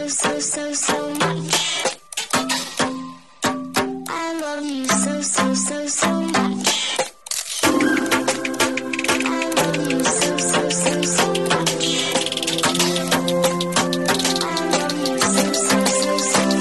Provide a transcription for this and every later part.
so much. I love you so much. I love you so much. I love you so much.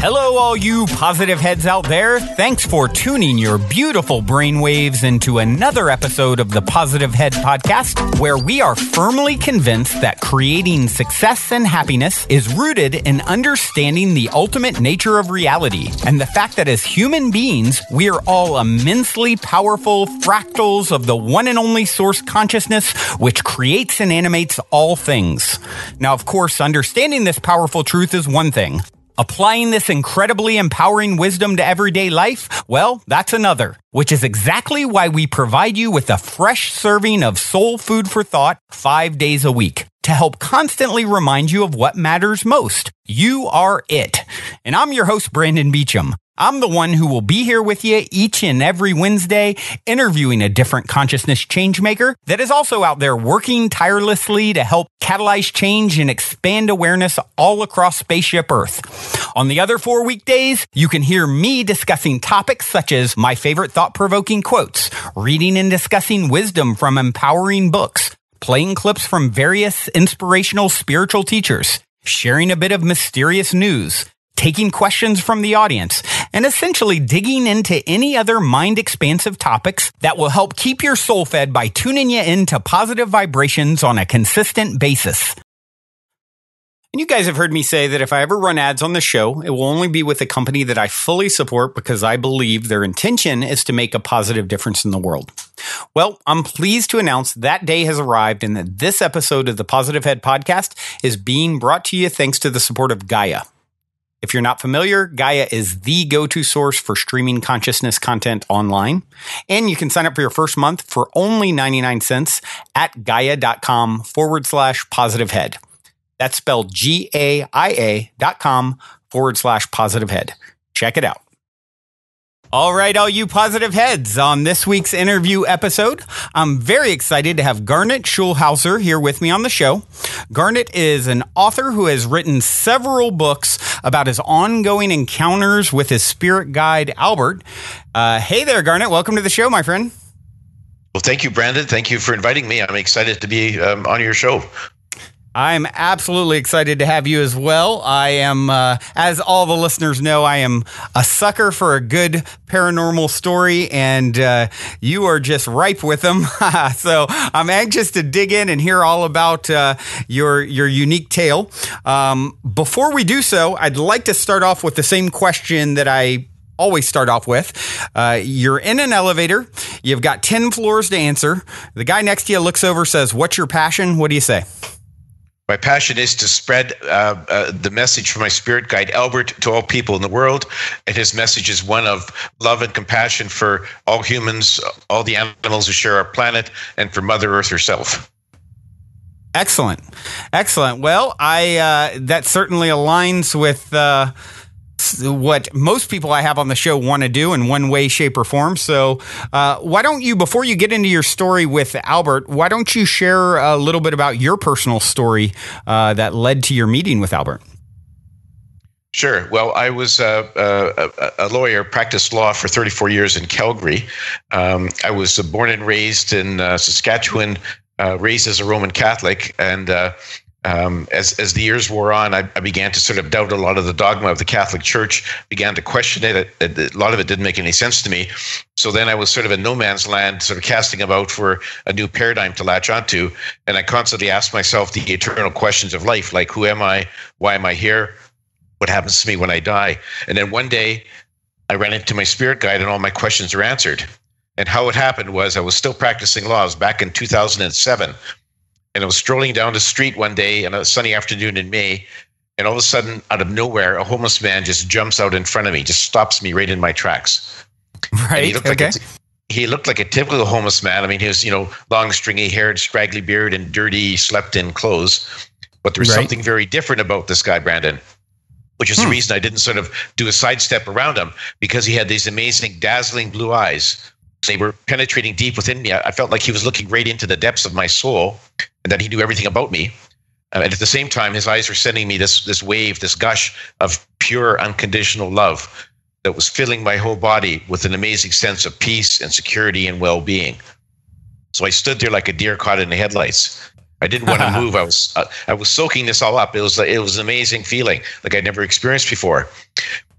Hello, all you positive heads out there. Thanks for tuning your beautiful brainwaves into another episode of the Positive Head Podcast, where we are firmly convinced that creating success and happiness is rooted in understanding the ultimate nature of reality and the fact that as human beings, we are all immensely powerful fractals of the one and only source consciousness, which creates and animates all things. Now, of course, understanding this powerful truth is one thing. Applying this incredibly empowering wisdom to everyday life, well, that's another, which is exactly why we provide you with a fresh serving of soul food for thought 5 days a week to help constantly remind you of what matters most. You are it. And I'm your host, Brandon Beecham. I'm the one who will be here with you each and every Wednesday, interviewing a different consciousness changemaker that is also out there working tirelessly to help catalyze change and expand awareness all across spaceship Earth. On the other 4 weekdays, you can hear me discussing topics such as my favorite thought-provoking quotes, reading and discussing wisdom from empowering books, playing clips from various inspirational spiritual teachers, sharing a bit of mysterious news, taking questions from the audience, and essentially digging into any other mind-expansive topics that will help keep your soul fed by tuning you into positive vibrations on a consistent basis. And you guys have heard me say that if I ever run ads on the show, it will only be with a company that I fully support because I believe their intention is to make a positive difference in the world. Well, I'm pleased to announce that day has arrived and that this episode of the Positive Head Podcast is being brought to you thanks to the support of Gaia. If you're not familiar, Gaia is the go-to source for streaming consciousness content online. And you can sign up for your first month for only 99 cents at gaia.com/positivehead. That's spelled GAIA.com/positivehead. Check it out. All right, all you positive heads, on this week's interview episode, I'm very excited to have Garnet Schulhauser here with me on the show. Garnet is an author who has written several books about his ongoing encounters with his spirit guide, Albert. Hey there, Garnet. Welcome to the show, my friend. Well, thank you, Brandon. Thank you for inviting me. I'm excited to be on your show. I'm absolutely excited to have you as well. I am, as all the listeners know, I am a sucker for a good paranormal story, and you are just ripe with them. So I'm anxious to dig in and hear all about your unique tale. Before we do so, I'd like to start off with the same question that I always start off with. You're in an elevator. You've got 10 floors to answer. The guy next to you looks over, says, "What's your passion?" What do you say? My passion is to spread the message from my spirit guide, Albert, to all people in the world. And his message is one of love and compassion for all humans, all the animals who share our planet, and for Mother Earth herself. Excellent. Excellent. Well, that certainly aligns with what most people I have on the show want to do in one way, shape, or form. So why don't you, before you get into your story with Albert, why don't you share a little bit about your personal story that led to your meeting with Albert? Sure. Well, I was a lawyer, practiced law for 34 years in Calgary. I was born and raised in Saskatchewan, raised as a Roman Catholic, and as the years wore on, I began to sort of doubt a lot of the dogma of the Catholic Church, began to question it. A lot of it didn't make any sense to me. So then I was sort of in no man's land, sort of casting about for a new paradigm to latch onto. And I constantly asked myself the eternal questions of life, like, who am I? Why am I here? What happens to me when I die? And then one day I ran into my spirit guide and all my questions were answered. And how it happened was I was still practicing laws back in 2007. And I was strolling down the street one day on a sunny afternoon in May, and all of a sudden, out of nowhere, a homeless man just jumps out in front of me, just stops me right in my tracks. Right. He looked like a typical homeless man. I mean, he was, long, stringy haired, scraggly beard, and dirty, slept-in clothes. But there was something very different about this guy, Brandon, which is the reason I didn't sort of do a sidestep around him, because he had these amazing, dazzling blue eyes. They were penetrating deep within me. I felt like he was looking right into the depths of my soul, and that he knew everything about me. And at the same time, his eyes were sending me this wave, this gush of pure, unconditional love that was filling my whole body with an amazing sense of peace and security and well-being. So I stood there like a deer caught in the headlights. I didn't want to move. I was soaking this all up. It was an amazing feeling, like I'd never experienced before.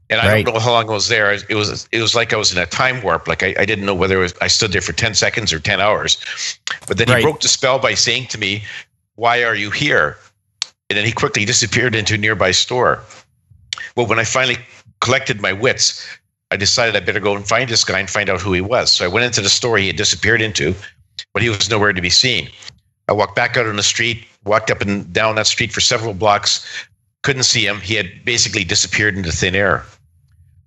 And I don't know how long I was there. It was like I was in a time warp. Like I didn't know whether I stood there for 10 seconds or 10 hours. But then he broke the spell by saying to me, "Why are you here?" And then he quickly disappeared into a nearby store. Well, when I finally collected my wits, I decided I better go and find this guy and find out who he was. So I went into the store he had disappeared into, but he was nowhere to be seen. I walked back out on the street, walked up and down that street for several blocks, couldn't see him. He had basically disappeared into thin air.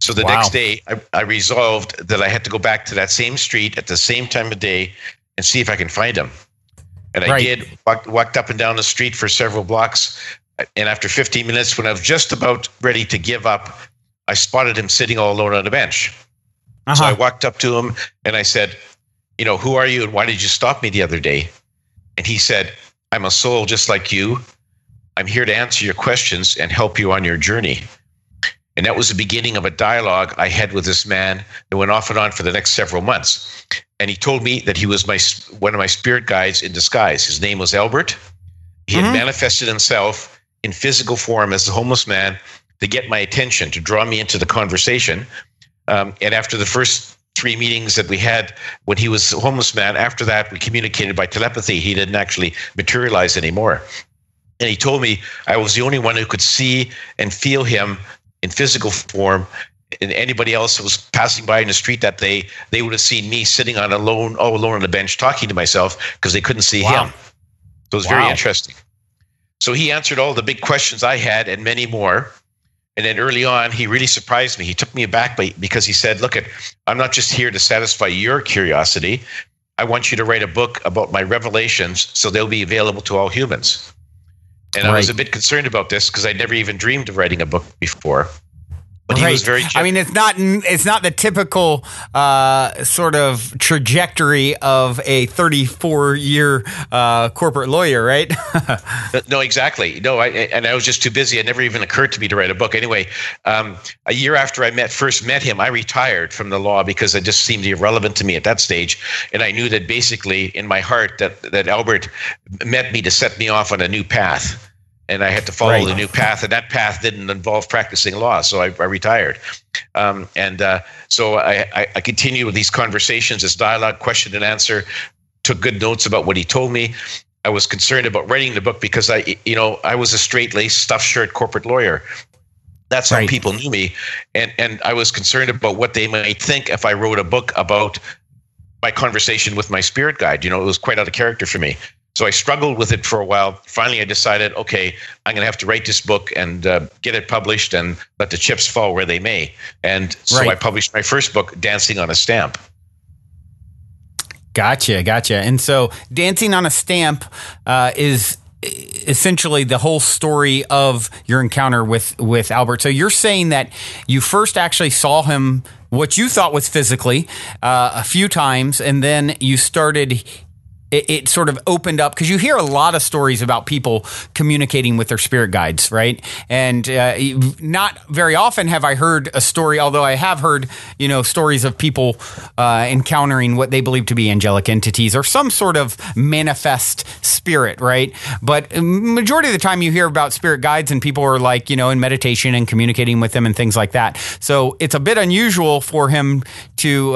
So the next day, I resolved that I had to go back to that same street at the same time of day and see if I can find him. And I did, walked up and down the street for several blocks. And after 15 minutes, when I was just about ready to give up, I spotted him sitting all alone on a bench. So I walked up to him and I said, "Who are you and why did you stop me the other day?" And he said, "I'm a soul just like you. I'm here to answer your questions and help you on your journey." And that was the beginning of a dialogue I had with this man that went off and on for the next several months. And he told me that he was one of my spirit guides in disguise. His name was Albert. He had manifested himself in physical form as a homeless man to get my attention, to draw me into the conversation. And after the first 3 meetings that we had when he was a homeless man, after that, we communicated by telepathy. He didn't actually materialize anymore. And he told me I was the only one who could see and feel him in physical form. And anybody else who was passing by in the street that day, they would have seen me sitting all alone on the bench talking to myself because they couldn't see him. So it was very interesting. So he answered all the big questions I had and many more. And then early on, he really surprised me. He took me aback because he said, "Look, I'm not just here to satisfy your curiosity. I want you to write a book about my revelations so they'll be available to all humans." And I was a bit concerned about this because I'd never even dreamed of writing a book before. But he was very. I mean, it's not the typical sort of trajectory of a 34-year corporate lawyer, right? No, exactly. No, I was just too busy. It never even occurred to me to write a book. Anyway, a year after I first met him, I retired from the law because it just seemed irrelevant to me at that stage. And I knew that basically in my heart that Albert met me to set me off on a new path. And I had to follow the new path, and that path didn't involve practicing law, so I retired. So I continued with these conversations, this dialogue, question and answer, took good notes about what he told me. I was concerned about writing the book because I was a straight-laced, stuffed shirt corporate lawyer. That's how people knew me. And I was concerned about what they might think if I wrote a book about my conversation with my spirit guide. It was quite out of character for me. So I struggled with it for a while. Finally, I decided, okay, I'm going to have to write this book and get it published and let the chips fall where they may. And so I published my first book, Dancing on a Stamp. Gotcha. And so Dancing on a Stamp is essentially the whole story of your encounter with Albert. So you're saying that you first actually saw him, what you thought was physically, a few times, and then you started... It sort of opened up because you hear a lot of stories about people communicating with their spirit guides, right? And not very often have I heard a story, although I have heard, stories of people encountering what they believe to be angelic entities or some sort of manifest spirit, right? But majority of the time you hear about spirit guides and people are like, in meditation and communicating with them and things like that. So it's a bit unusual for him to,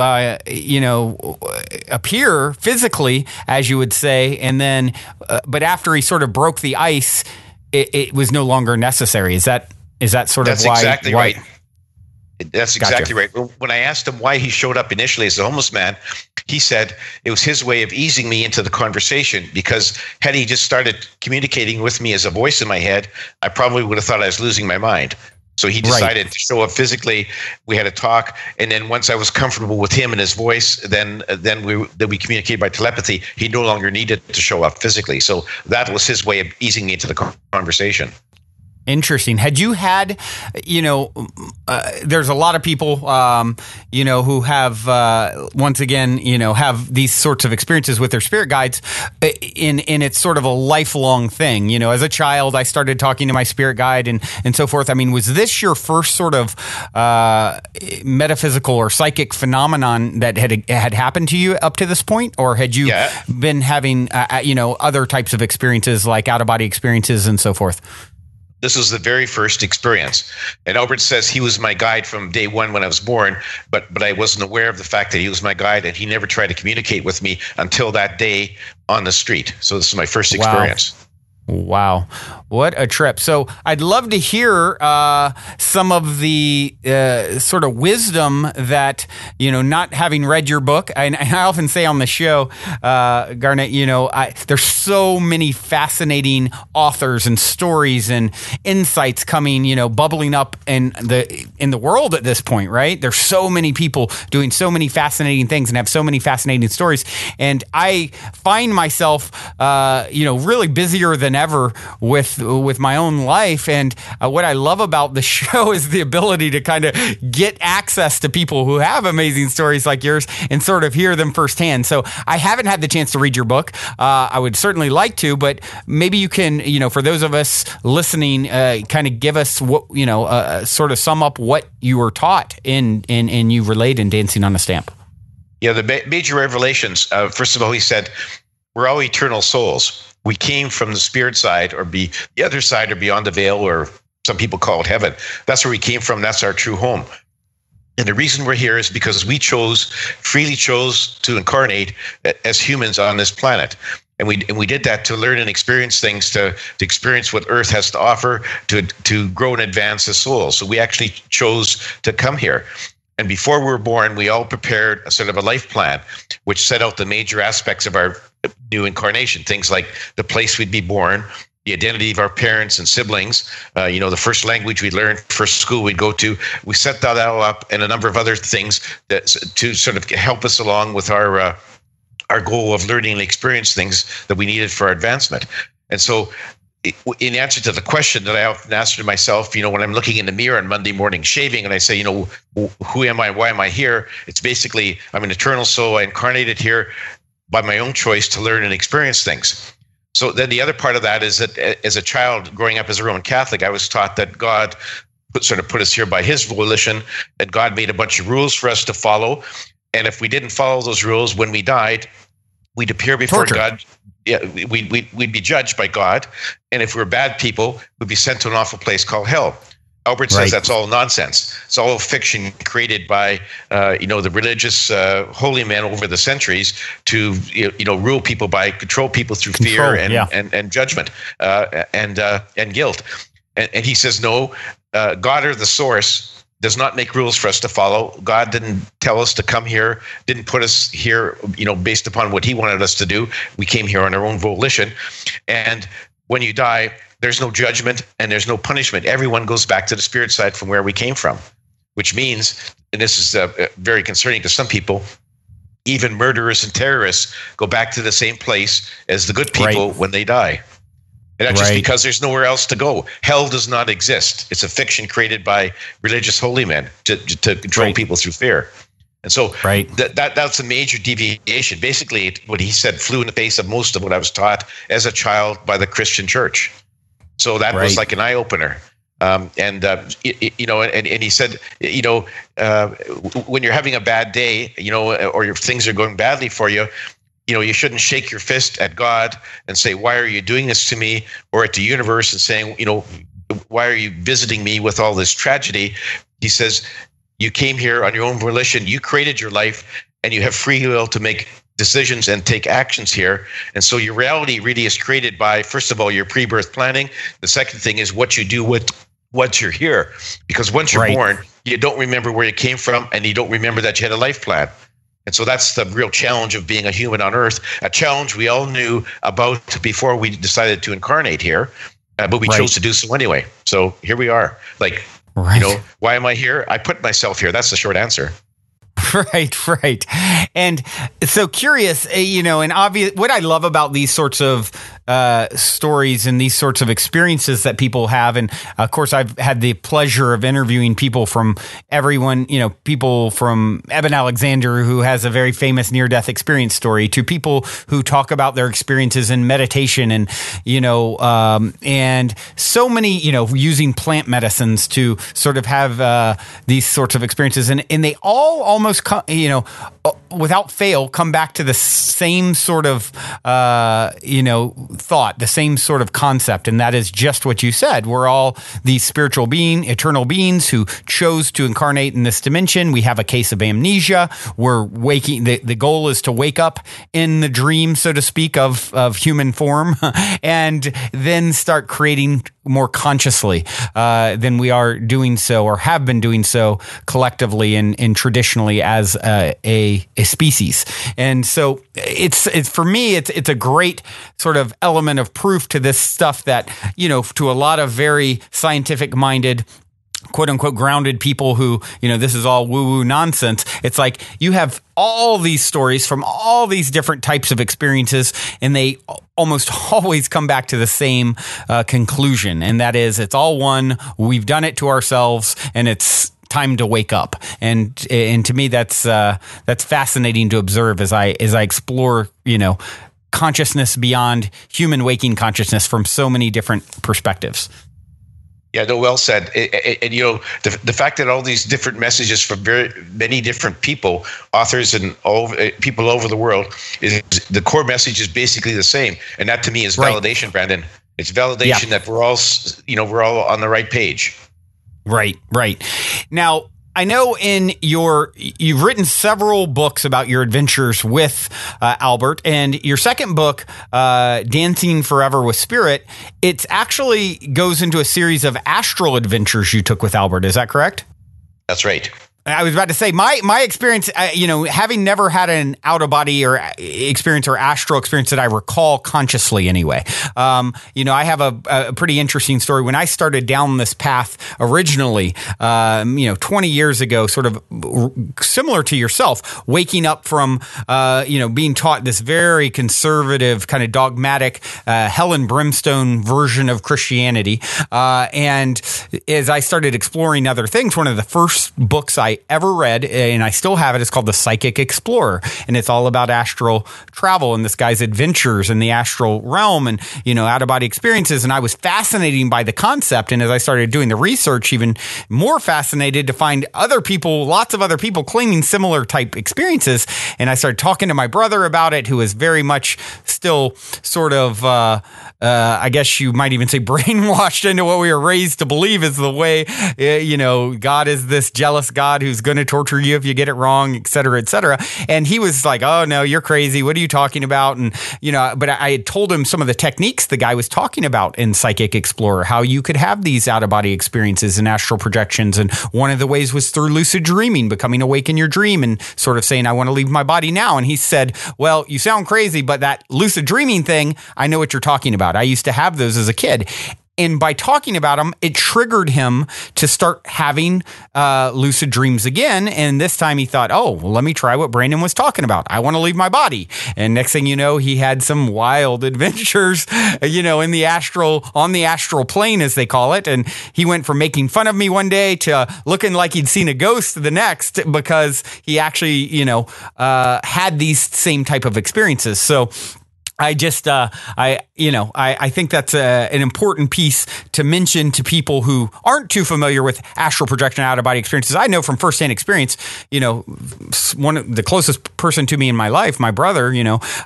appear physically, as you would say, and then, but after he sort of broke the ice, it was no longer necessary. Is that sort of why? Exactly right. That's exactly right. When I asked him why he showed up initially as a homeless man, he said it was his way of easing me into the conversation, because had he just started communicating with me as a voice in my head, I probably would have thought I was losing my mind. So he decided to show up physically. We had a talk, and then once I was comfortable with him and his voice, then we communicated by telepathy. He no longer needed to show up physically. So that was his way of easing me into the conversation. Interesting. Had you had, there's a lot of people, who have, once again, have these sorts of experiences with their spirit guides, and it's sort of a lifelong thing. As a child, I started talking to my spirit guide and so forth. I mean, was this your first sort of metaphysical or psychic phenomenon that had happened to you up to this point, or had you been having, other types of experiences like out of body experiences and so forth? This was the very first experience. And Albert says he was my guide from day one when I was born, but I wasn't aware of the fact that he was my guide, and he never tried to communicate with me until that day on the street. So this is my first experience. Wow. What a trip. So I'd love to hear some of the sort of wisdom that, not having read your book, and I often say on the show, Garnet, there's so many fascinating authors and stories and insights coming, bubbling up in the world at this point, right? There's so many people doing so many fascinating things and have so many fascinating stories. And I find myself, really busier than ever with my own life. And what I love about the show is the ability to kind of get access to people who have amazing stories like yours and sort of hear them firsthand. So I haven't had the chance to read your book. I would certainly like to, but maybe you can, for those of us listening, kind of give us what, sort of sum up what you were taught and you relayed in Dancing on a Stamp. Yeah, the major revelations. First of all, he said, we're all eternal souls. We came from the spirit side, or the other side, or beyond the veil, or some people call it heaven. That's where we came from. That's our true home. And the reason we're here is because we freely chose to incarnate as humans on this planet. And we did that to learn and experience things, to experience what Earth has to offer, to grow and advance as souls. So we actually chose to come here. And before we were born, we all prepared a sort of a life plan, which set out the major aspects of our new incarnation. Things like the place we'd be born, the identity of our parents and siblings, the first language we learned, first school we'd go to. We set that all up, and a number of other things to sort of help us along with our goal of learning and experience things that we needed for our advancement. And so, in answer to the question that I often ask myself, when I'm looking in the mirror on Monday morning shaving, and I say, who am I? Why am I here? It's basically, I'm an eternal soul. I incarnated here by my own choice to learn and experience things. So then the other part of that is that as a child growing up as a Roman Catholic, I was taught that God put us here by his volition, and God made a bunch of rules for us to follow. And if we didn't follow those rules, when we died, we'd appear before God. Yeah, we'd be judged by God. And if we're bad people, we'd be sent to an awful place called hell. Albert says that's all nonsense. It's all fiction created by, the religious holy men over the centuries to, rule people control people through fear and judgment and guilt. And he says, no, God or the source does not make rules for us to follow. God didn't tell us to come here, didn't put us here, based upon what he wanted us to do. We came here on our own volition. And when you die, there's no judgment and there's no punishment. Everyone goes back to the spirit side from where we came from, which means, and this is very concerning to some people, even murderers and terrorists go back to the same place as the good people when they die. And that's just because there's nowhere else to go. Hell does not exist. It's a fiction created by religious holy men to control people through fear. And so that's a major deviation. Basically, what he said flew in the face of most of what I was taught as a child by the Christian church. So that was like an eye opener. And he said, when you're having a bad day, or your things are going badly for you, you shouldn't shake your fist at God and say, why are you doing this to me? Or at the universe and saying, why are you visiting me with all this tragedy? He says, you came here on your own volition. You created your life and you have free will to make decisions and take actions here. And so your reality really is created by, first of all, your pre-birth planning. The second thing is what you do once you're here. Because once you're born, you don't remember where you came from and you don't remember that you had a life plan. And so that's the real challenge of being a human on Earth, a challenge we all knew about before we decided to incarnate here, but we chose to do so anyway. So here we are. Why am I here? I put myself here. That's the short answer. Right. And so curious, and obvious, what I love about these sorts of stories and these sorts of experiences that people have. And of course, I've had the pleasure of interviewing people from everyone, people from Eben Alexander, who has a very famous near-death experience story, to people who talk about their experiences in meditation and, and so many, using plant medicines to sort of have these sorts of experiences. And they all almost, without fail, come back to the same sort of, thought, the same sort of concept. And that is just what you said. We're all these spiritual eternal beings who chose to incarnate in this dimension. We have a case of amnesia. We're waking. The goal is to wake up in the dream, so to speak, of human form, and then start creating more consciously than we are doing so, or have been doing so collectively and traditionally as a species. And so it's for me, it's a great sort of element of proof to this stuff that, to a lot of very scientific minded, quote unquote, grounded people who, this is all woo woo nonsense. It's like you have all these stories from all these different types of experiences, and they almost always come back to the same conclusion. And that is, it's all one. We've done it to ourselves, and it's time to wake up. And to me, that's fascinating to observe as I explore, consciousness beyond human waking consciousness from so many different perspectives. Yeah, no, well said. And the fact that all these different messages from very many different people, authors and people over the world, is the core message is basically the same. And that to me is validation, Brandon. It's validation that we're all on the right page. Right. Now, I know you've written several books about your adventures with Albert, and your second book, Dancing Forever with Spirit, it actually goes into a series of astral adventures you took with Albert. Is that correct? That's right. I was about to say my experience, having never had an out of body or experience or astral experience that I recall consciously anyway. I have a pretty interesting story. When I started down this path originally, 20 years ago, sort of similar to yourself, waking up from, being taught this very conservative kind of dogmatic, hell and brimstone version of Christianity. And as I started exploring other things, one of the first books I ever read, and I still have it, is called The Psychic Explorer, and it's all about astral travel and this guy's adventures in the astral realm and out of body experiences. And I was fascinated by the concept, and as I started doing the research, even more fascinated to find lots of other people claiming similar type experiences. And I started talking to my brother about it, who is very much still sort of I guess you might even say brainwashed into what we were raised to believe is the way, God is this jealous God who's going to torture you if you get it wrong, et cetera, et cetera. And he was like, oh no, you're crazy. What are you talking about? And, but I had told him some of the techniques the guy was talking about in Psychic Explorer, how you could have these out of body experiences and astral projections. And one of the ways was through lucid dreaming, becoming awake in your dream and sort of saying, I want to leave my body now. And he said, well, you sound crazy, but that lucid dreaming thing, I know what you're talking about. I used to have those as a kid. And by talking about them, it triggered him to start having lucid dreams again. And this time he thought, oh, well, let me try what Brandon was talking about. I want to leave my body. And next thing you know, he had some wild adventures, in the on the astral plane, as they call it. And he went from making fun of me one day to looking like he'd seen a ghost the next, because he actually, had these same type of experiences. So I just, I think that's an important piece to mention to people who aren't too familiar with astral projection out of body experiences. I know from firsthand experience, one of the closest person to me in my life, my brother,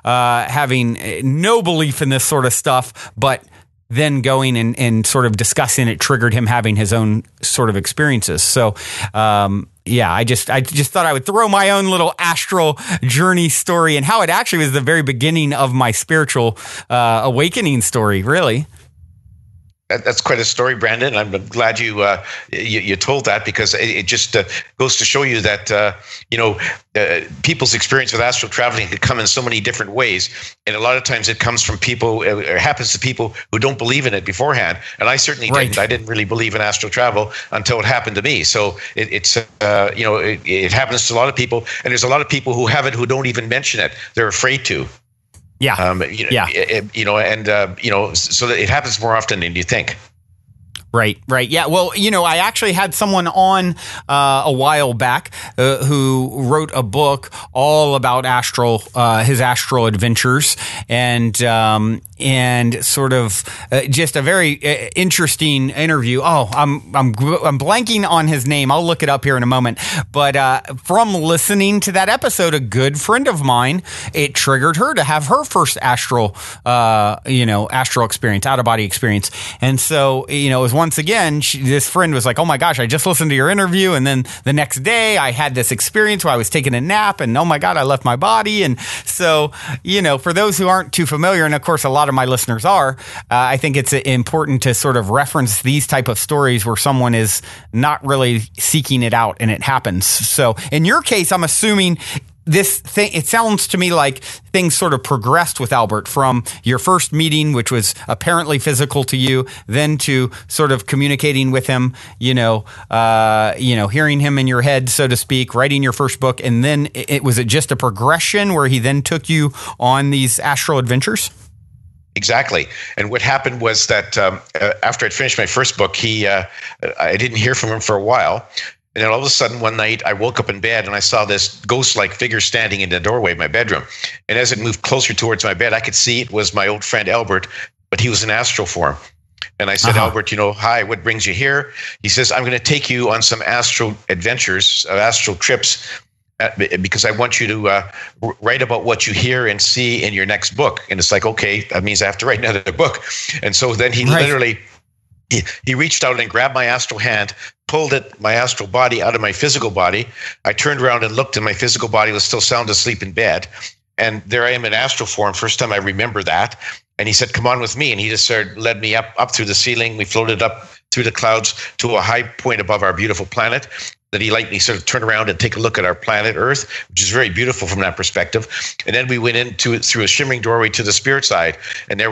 having no belief in this sort of stuff, but then going and sort of discussing it triggered him having his own sort of experiences. So, I just thought I would throw my own little astral journey story and how it actually was the very beginning of my spiritual awakening story, really. That's quite a story, Brandon. I'm glad you told that, because it just goes to show you that people's experience with astral traveling could come in so many different ways, and a lot of times it comes from people, or happens to people who don't believe in it beforehand. And I certainly didn't. I didn't really believe in astral travel until it happened to me. So it happens to a lot of people, and there's a lot of people who have it who don't even mention it. They're afraid to. Yeah. Yeah. So that it happens more often than you think. Right. Yeah. Well, I actually had someone on a while back who wrote a book all about his astral adventures, and sort of just a very interesting interview. Oh, I'm blanking on his name. I'll look it up here in a moment. But from listening to that episode, a good friend of mine, it triggered her to have her first astral experience, out of body experience, and so it was once again, this friend was like, oh my gosh, I just listened to your interview. And then the next day I had this experience where I was taking a nap and oh my God, I left my body. And so, for those who aren't too familiar, and of course, a lot of my listeners are, I think it's important to sort of reference these type of stories where someone is not really seeking it out and it happens. So in your case, I'm assuming this thing, it sounds to me like things sort of progressed with Albert from your first meeting, which was apparently physical to you, then to sort of communicating with him, hearing him in your head, so to speak, writing your first book. And then was it just a progression where he then took you on these astral adventures? Exactly. And what happened was that after I'd finished my first book, I didn't hear from him for a while. And then all of a sudden one night I woke up in bed and I saw this ghost-like figure standing in the doorway of my bedroom. And as it moved closer towards my bed, I could see it was my old friend Albert, but he was in astral form. And I said, Albert, hi, what brings you here? He says, I'm going to take you on some astral adventures, astral trips, because I want you to write about what you hear and see in your next book. And it's like, okay, that means I have to write another book. And so then he literally... He reached out and grabbed my astral hand, pulled my astral body out of my physical body. I turned around and looked, and my physical body was still sound asleep in bed. And there I am in astral form. First time I remember that. And he said, come on with me. And he just led me up through the ceiling. We floated up through the clouds to a high point above our beautiful planet. That he let me sort of turn around and take a look at our planet Earth, which is very beautiful from that perspective. And then we went through a shimmering doorway to the spirit side. And there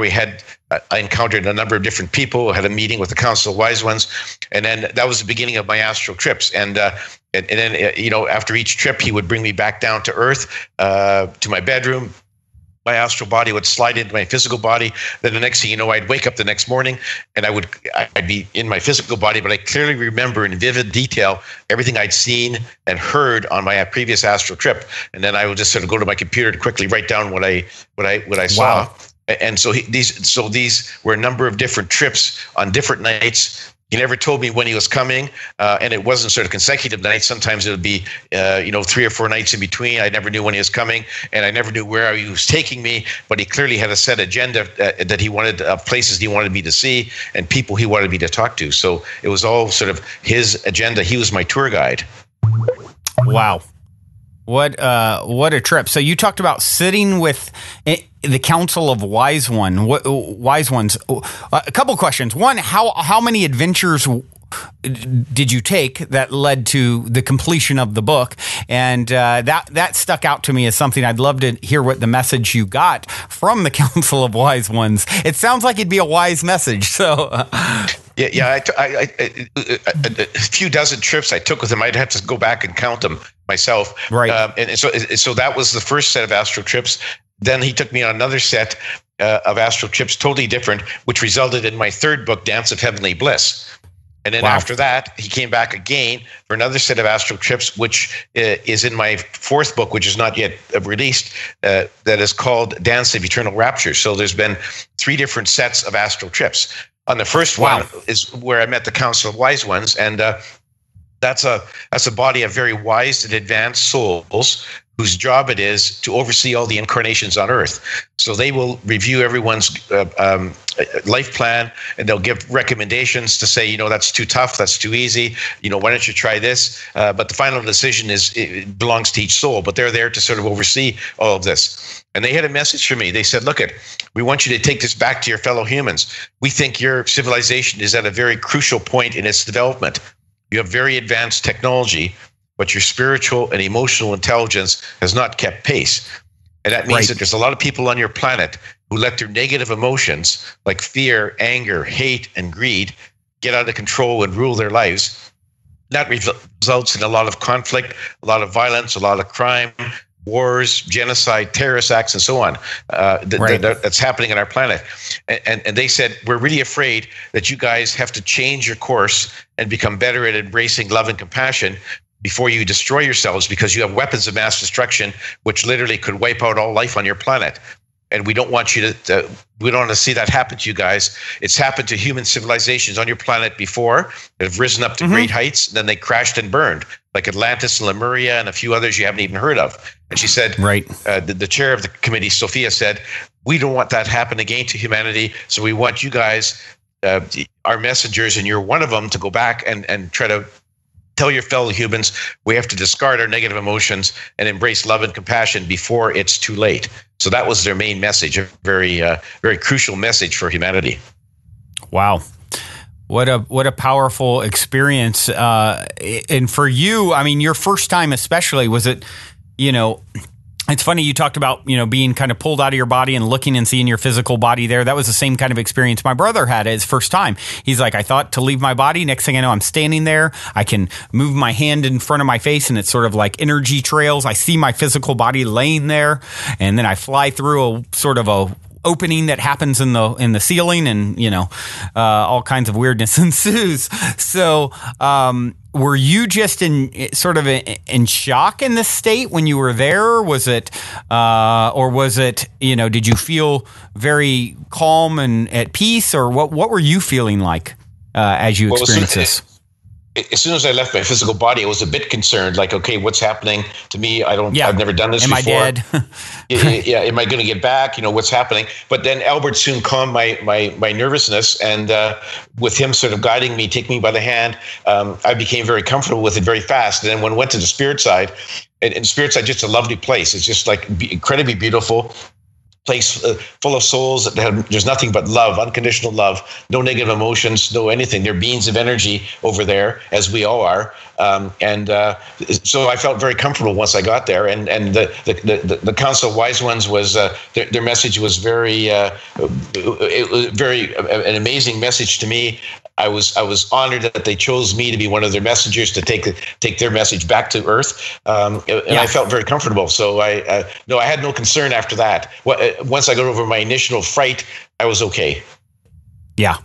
I encountered a number of different people, had a meeting with the Council of Wise Ones. And then that was the beginning of my astral trips. And then, after each trip, he would bring me back down to Earth, to my bedroom. My astral body would slide into my physical body. Then the next thing you know, I'd wake up the next morning and I'd be in my physical body, but I clearly remember in vivid detail everything I'd seen and heard on my previous astral trip. And then I would just sort of go to my computer to quickly write down what I saw. Wow. And so these were a number of different trips on different nights. He never told me when he was coming, and it wasn't sort of consecutive nights. Sometimes it would be, 3 or 4 nights in between. I never knew when he was coming, and I never knew where he was taking me. But he clearly had a set agenda that he wanted, places he wanted me to see, and people he wanted me to talk to. So it was all sort of his agenda. He was my tour guide. Wow. What a trip. So you talked about sitting with the Council of Wise Ones. A couple questions. One, how many adventures did you take that led to the completion of the book? And that stuck out to me as something I'd love to hear what the message you got from the Council of Wise Ones. It sounds like it'd be a wise message. So Yeah. A few dozen trips I took with him. I'd have to go back and count them myself. Right. And so that was the first set of astral trips. Then he took me on another set of astral trips, totally different, which resulted in my third book, Dance of Heavenly Bliss. And then after that, he came back again for another set of astral trips, which is in my fourth book, which is not yet released, that is called Dance of Eternal Rapture. So there's been 3 different sets of astral trips. On the first one is where I met the Council of Wise Ones, and that's a body of very wise and advanced souls whose job it is to oversee all the incarnations on Earth. So they will review everyone's life plan, and they'll give recommendations to say, that's too tough, that's too easy, why don't you try this? But the final decision it belongs to each soul, but they're there to sort of oversee all of this. And they had a message for me. They said, look, we want you to take this back to your fellow humans. We think your civilization is at a very crucial point in its development. You have very advanced technology, but your spiritual and emotional intelligence has not kept pace. And that means that there's a lot of people on your planet who let their negative emotions like fear, anger, hate, and greed get out of control and rule their lives. That results in a lot of conflict, a lot of violence, a lot of crime, wars, genocide, terrorist acts, and so on that's happening on our planet. And they said, we're really afraid that you guys have to change your course and become better at embracing love and compassion before you destroy yourselves, because you have weapons of mass destruction, which literally could wipe out all life on your planet. And we don't want you to, we don't want to see that happen to you guys. It's happened to human civilizations on your planet before that have risen up to great heights, and then they crashed and burned, like Atlantis and Lemuria and a few others you haven't even heard of. And she said, the chair of the committee, Sophia, said, we don't want that to happen again to humanity. So we want you guys, our messengers, and you're one of them, to go back and try to tell your fellow humans we have to discard our negative emotions and embrace love and compassion before it's too late. So that was their main message, a very, very crucial message for humanity. Wow. What a powerful experience. And for you, I mean, your first time especially, was it, it's funny you talked about, being kind of pulled out of your body and looking and seeing your physical body there. That was the same kind of experience my brother had his first time. He's like, I thought to leave my body. Next thing I know, I'm standing there. I can move my hand in front of my face, and it's sort of like energy trails. I see my physical body laying there, and then I fly through a sort of a opening that happens in the ceiling, and all kinds of weirdness ensues. So were you just in shock in this state when you were there? Was it did you feel very calm and at peace, or what were you feeling like as you experienced this? As soon as I left my physical body, I was a bit concerned, like, okay, what's happening to me? I've never done this before. Am I dead? Yeah. Am I going to get back? What's happening? But then Albert soon calmed my nervousness, and with him sort of guiding me, taking me by the hand, I became very comfortable with it very fast. And then when I went to the spirit side, and spirit side, just a lovely place. It's just like incredibly beautiful place, full of souls that there's nothing but love, unconditional love, no negative emotions, no anything. They're beings of energy over there, as we all are. So I felt very comfortable once I got there. And the Council of Wise Ones was their message was very an amazing message to me. I was honored that they chose me to be one of their messengers to take their message back to Earth, and I felt very comfortable. So I had no concern after that. Once I got over my initial fright, I was okay. Yeah,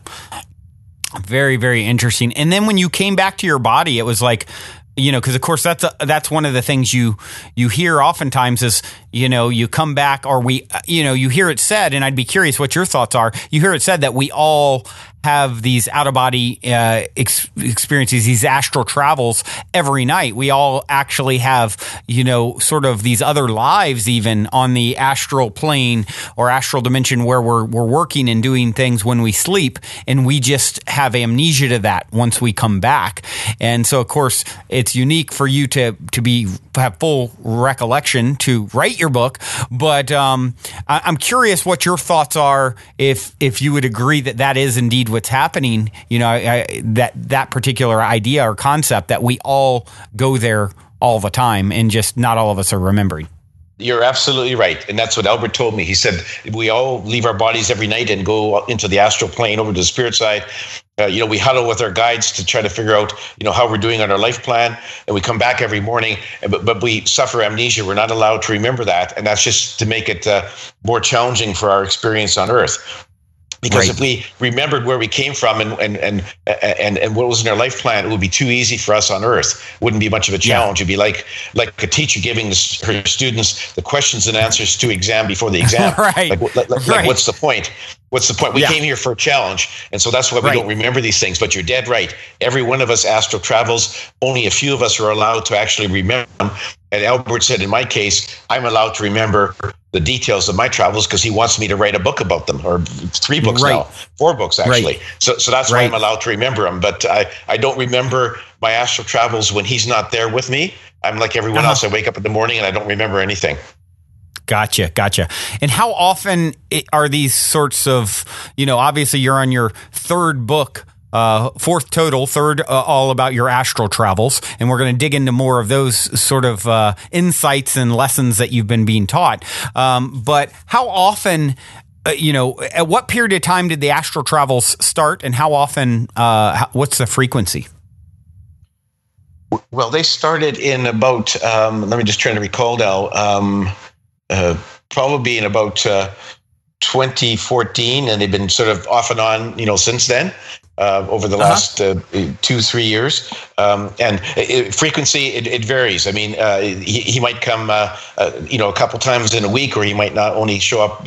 very, very interesting. And then when you came back to your body, it was like, because of course that's one of the things you hear oftentimes is, you come back, or you hear it said, and I'd be curious what your thoughts are. You hear it said that we all have these out-of-body experiences, these astral travels every night. We all actually have, sort of these other lives even on the astral plane or astral dimension where we're working and doing things when we sleep, and we just have amnesia to that once we come back. And so, of course, it's unique for you to have full recollection to write your book. But I'm curious what your thoughts are, if you would agree that is indeed what's happening, that particular idea or concept that we all go there all the time, and just not all of us are remembering. You're absolutely right. And that's what Albert told me. He said, we all leave our bodies every night and go into the astral plane over to the spirit side. We huddle with our guides to try to figure out, how we're doing on our life plan. And we come back every morning, but we suffer amnesia. We're not allowed to remember that. And that's just to make it more challenging for our experience on Earth. Because if we remembered where we came from and what was in our life plan, it would be too easy for us on Earth. It wouldn't be much of a challenge. It'd be like a teacher giving her students the questions and answers to exam before the exam. Like what's the point? What's the point? We came here for a challenge. And so that's why we don't remember these things. But you're dead right. Every one of us astral travels. Only a few of us are allowed to actually remember them. And Albert said, in my case, I'm allowed to remember the details of my travels because he wants me to write a book about them, or 3 books now, 4 books actually. So that's why I'm allowed to remember them. But I don't remember my astral travels when he's not there with me. I'm like everyone else. I wake up in the morning and I don't remember anything. Gotcha. And how often are these sorts of, obviously you're on your 3rd book, 4th total, 3rd all about your astral travels, and we're going to dig into more of those sort of insights and lessons that you've been being taught. But how often, at what period of time did the astral travels start, and how often, what's the frequency? Well, they started in about, let me just try to recall now, probably in about 2014, and they've been sort of off and on, since then. Over the last 2-3 years, and frequency it varies. I mean, he might come, a couple times in a week, or he might not only show up,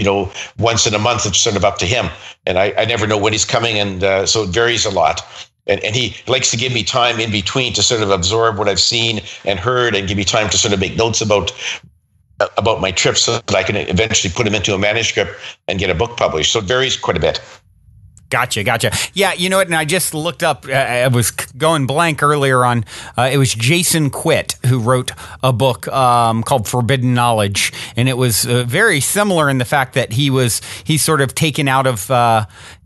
once in a month. It's sort of up to him, and I never know when he's coming, and so it varies a lot. And he likes to give me time in between to sort of absorb what I've seen and heard, and give me time to sort of make notes about my trips, so that I can eventually put them into a manuscript and get a book published. So it varies quite a bit. Gotcha. Yeah, you know what? And I just looked up. I was going blank earlier on. It was Jason Quitt who wrote a book called Forbidden Knowledge, and it was very similar in the fact that he's sort of taken out of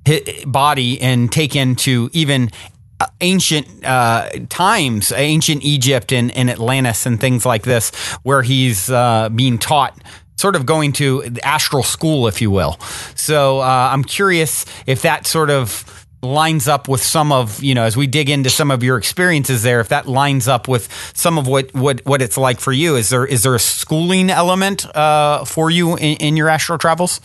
his body and taken to even ancient times, ancient Egypt and Atlantis and things like this, where he's being taught, sort of going to the astral school, if you will. So I'm curious if that sort of lines up with some of, as we dig into some of your experiences there, if that lines up with some of what it's like for you. Is there a schooling element for you in your astral travels?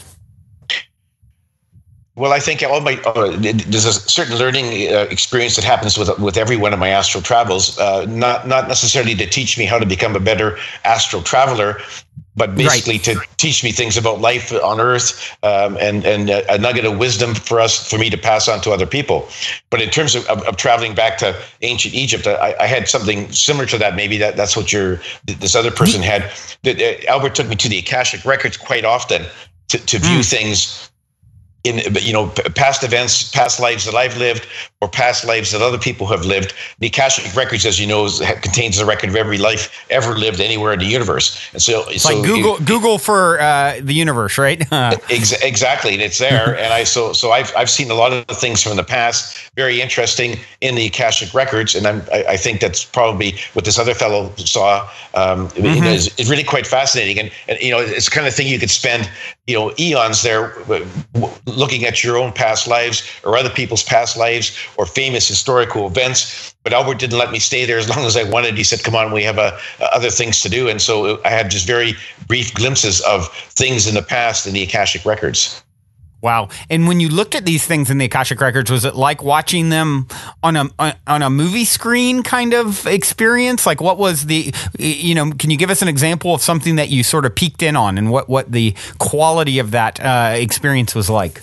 Well, I think there's a certain learning experience that happens with every one of my astral travels, not necessarily to teach me how to become a better astral traveler, but basically to teach me things about life on Earth, and a nugget of wisdom for me to pass on to other people. But in terms of traveling back to ancient Egypt, I had something similar to that. Maybe that's what this other person had. Albert took me to the Akashic Records quite often to view things in, past events, past lives that I've lived, or past lives that other people have lived. The Akashic Records, as you know, contains a record of every life ever lived anywhere in the universe. And so it's like Google for the universe, right? Exactly, and it's there. And I've seen a lot of the things from the past, very interesting, in the Akashic Records, and I think that's probably what this other fellow saw. It's really quite fascinating, and it's the kind of thing you could spend eons there looking at your own past lives or other people's past lives or famous historical events. But Albert didn't let me stay there as long as I wanted. He said, come on, we have other things to do. And so I had just very brief glimpses of things in the past in the Akashic Records. Wow. And when you looked at these things in the Akashic Records, was it like watching them on a movie screen kind of experience? Like, what was the, can you give us an example of something that you sort of peeked in on, and what the quality of that experience was like?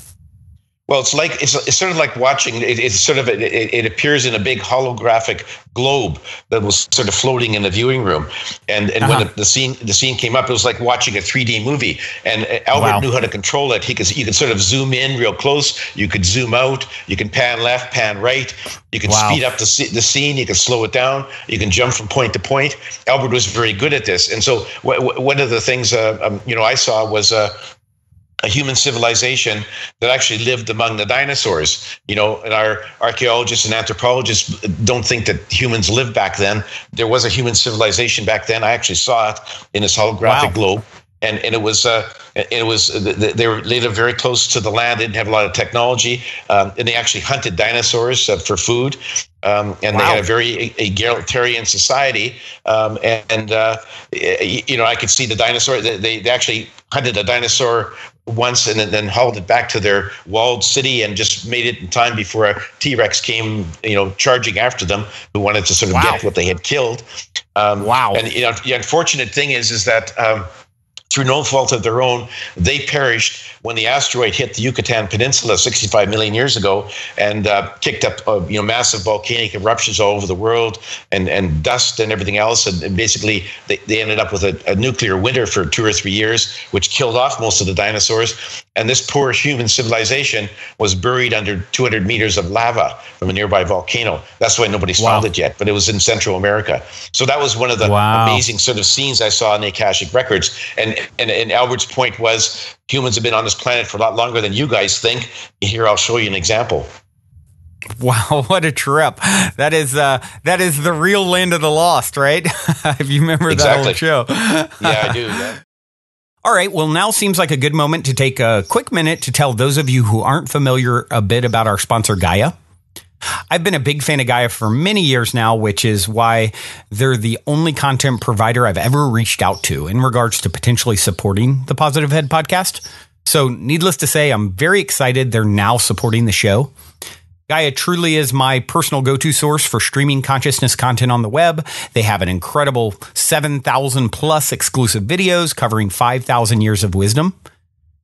Well, it's sort of like watching. It appears in a big holographic globe that was sort of floating in the viewing room, and when the scene came up, it was like watching a 3D movie. And Albert knew how to control it. You could sort of zoom in real close. You could zoom out. You can pan left, pan right. You can speed up the scene. You can slow it down. You can jump from point to point. Albert was very good at this. And so one of the things I saw was a human civilization that actually lived among the dinosaurs. And our archaeologists and anthropologists don't think that humans lived back then. There was a human civilization back then. I actually saw it in this holographic globe. And it was they lived very close to the land. They didn't have a lot of technology, and they actually hunted dinosaurs for food. And they had a very egalitarian society. I could see the dinosaur. They actually hunted a dinosaur once and then hauled it back to their walled city and just made it in time before a T-Rex came, charging after them, who wanted to sort of get what they had killed. And the unfortunate thing is that through no fault of their own, they perished when the asteroid hit the Yucatan Peninsula 65 million years ago and kicked up massive volcanic eruptions all over the world and dust and everything else. And basically, they ended up with a nuclear winter for 2 or 3 years, which killed off most of the dinosaurs. And this poor human civilization was buried under 200 meters of lava from a nearby volcano. That's why nobody's found it yet, but it was in Central America. So that was one of the amazing sort of scenes I saw in the Akashic Records. And Albert's point was, humans have been on this planet for a lot longer than you guys think. Here, I'll show you an example. Wow, what a trip. That is the real land of the lost, right? If you remember that old show. Yeah, I do. Yeah. All right. Well, now seems like a good moment to take a quick minute to tell those of you who aren't familiar a bit about our sponsor, Gaia. I've been a big fan of Gaia for many years now, which is why they're the only content provider I've ever reached out to in regards to potentially supporting the Positive Head podcast. So needless to say, I'm very excited they're now supporting the show. Gaia truly is my personal go-to source for streaming consciousness content on the web. They have an incredible 7,000 plus exclusive videos covering 5,000 years of wisdom.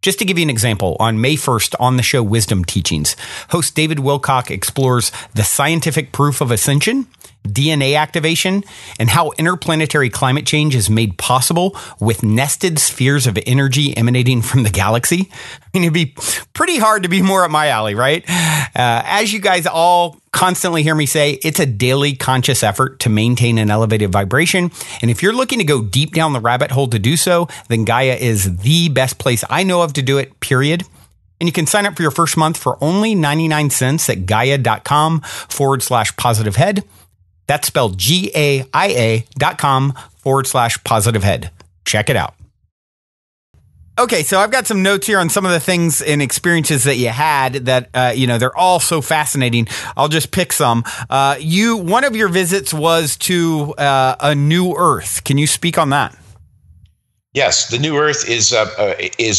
Just to give you an example, on May 1st on the show Wisdom Teachings, host David Wilcock explores the scientific proof of ascension, DNA activation, and how interplanetary climate change is made possible with nested spheres of energy emanating from the galaxy. I mean, it'd be pretty hard to be more up my alley, right? As you guys all constantly hear me say, it's a daily conscious effort to maintain an elevated vibration. And if you're looking to go deep down the rabbit hole to do so, then Gaia is the best place I know of to do it, period. And you can sign up for your first month for only 99 cents at gaia.com/positivehead. That's spelled GAIA.com/positivehead. Check it out. Okay, so I've got some notes here on some of the things and experiences that you had that, they're all so fascinating. I'll just pick some. One of your visits was to a new Earth. Can you speak on that? Yes, the new Earth is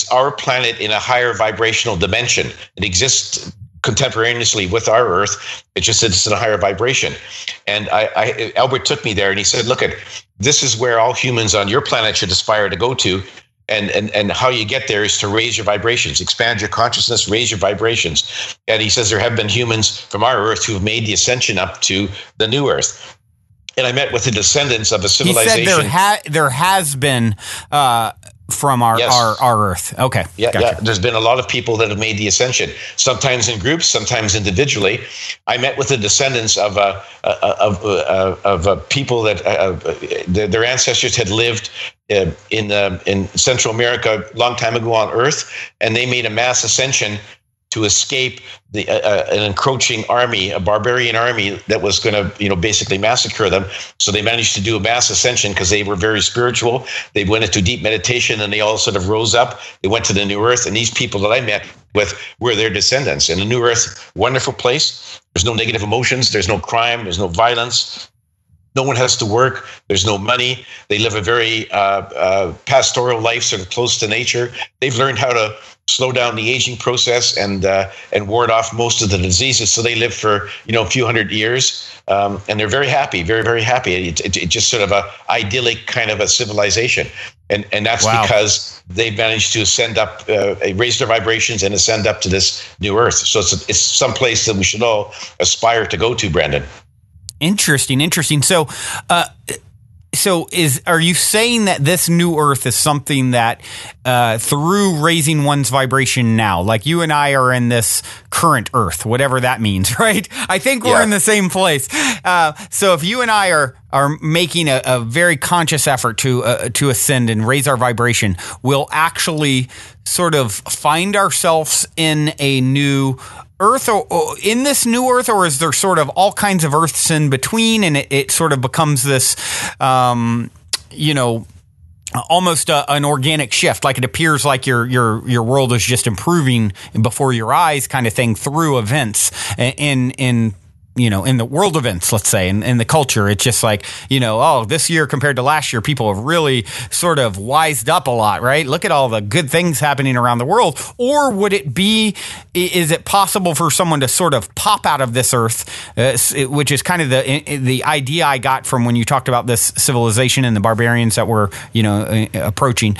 our planet in a higher vibrational dimension. It exists contemporaneously with our Earth. It just said it's in a higher vibration. And Albert took me there and he said, look, this is where all humans on your planet should aspire to go to. And how you get there is to raise your vibrations, expand your consciousness, raise your vibrations. And he says there have been humans from our Earth who have made the ascension up to the new Earth. And I met with the descendants of a civilization. He said there has been from our Earth. Okay. Yeah, gotcha. yeah. There's been a lot of people that have made the ascension, sometimes in groups, sometimes individually. I met with the descendants of people that their ancestors had lived in Central America a long time ago on Earth, and they made a mass ascension to escape an encroaching army, a barbarian army that was going to, basically massacre them. So they managed to do a mass ascension because they were very spiritual. They went into deep meditation and they all sort of rose up. They went to the new Earth, and these people that I met with were their descendants. And the new Earth, wonderful place. There's no negative emotions. There's no crime. There's no violence. No one has to work. There's no money. They live a very pastoral life, sort of close to nature. They've learned how to slow down the aging process and ward off most of the diseases. So they live for a few hundred years, and they're very happy, very, very happy. It's just sort of a idyllic kind of a civilization, and that's because they've managed to ascend up, raise their vibrations, and ascend up to this new Earth. So it's some place that we should all aspire to go to, Brandon. Interesting. So, are you saying that this new Earth is something that, through raising one's vibration now, like you and I are in this current Earth, whatever that means, right? I think we're in the same place. So if you and I are making a very conscious effort to ascend and raise our vibration, we'll actually sort of find ourselves in a new Earth, or in this new Earth, or is there sort of all kinds of Earths in between, and it sort of becomes this, almost an organic shift, like it appears like your world is just improving before your eyes, kind of thing, through events in the world events, let's say, in the culture. It's just like, this year compared to last year, people have really sort of wised up a lot, right? Look at all the good things happening around the world. Or is it possible for someone to sort of pop out of this Earth, which is kind of the idea I got from when you talked about this civilization and the barbarians that were, approaching.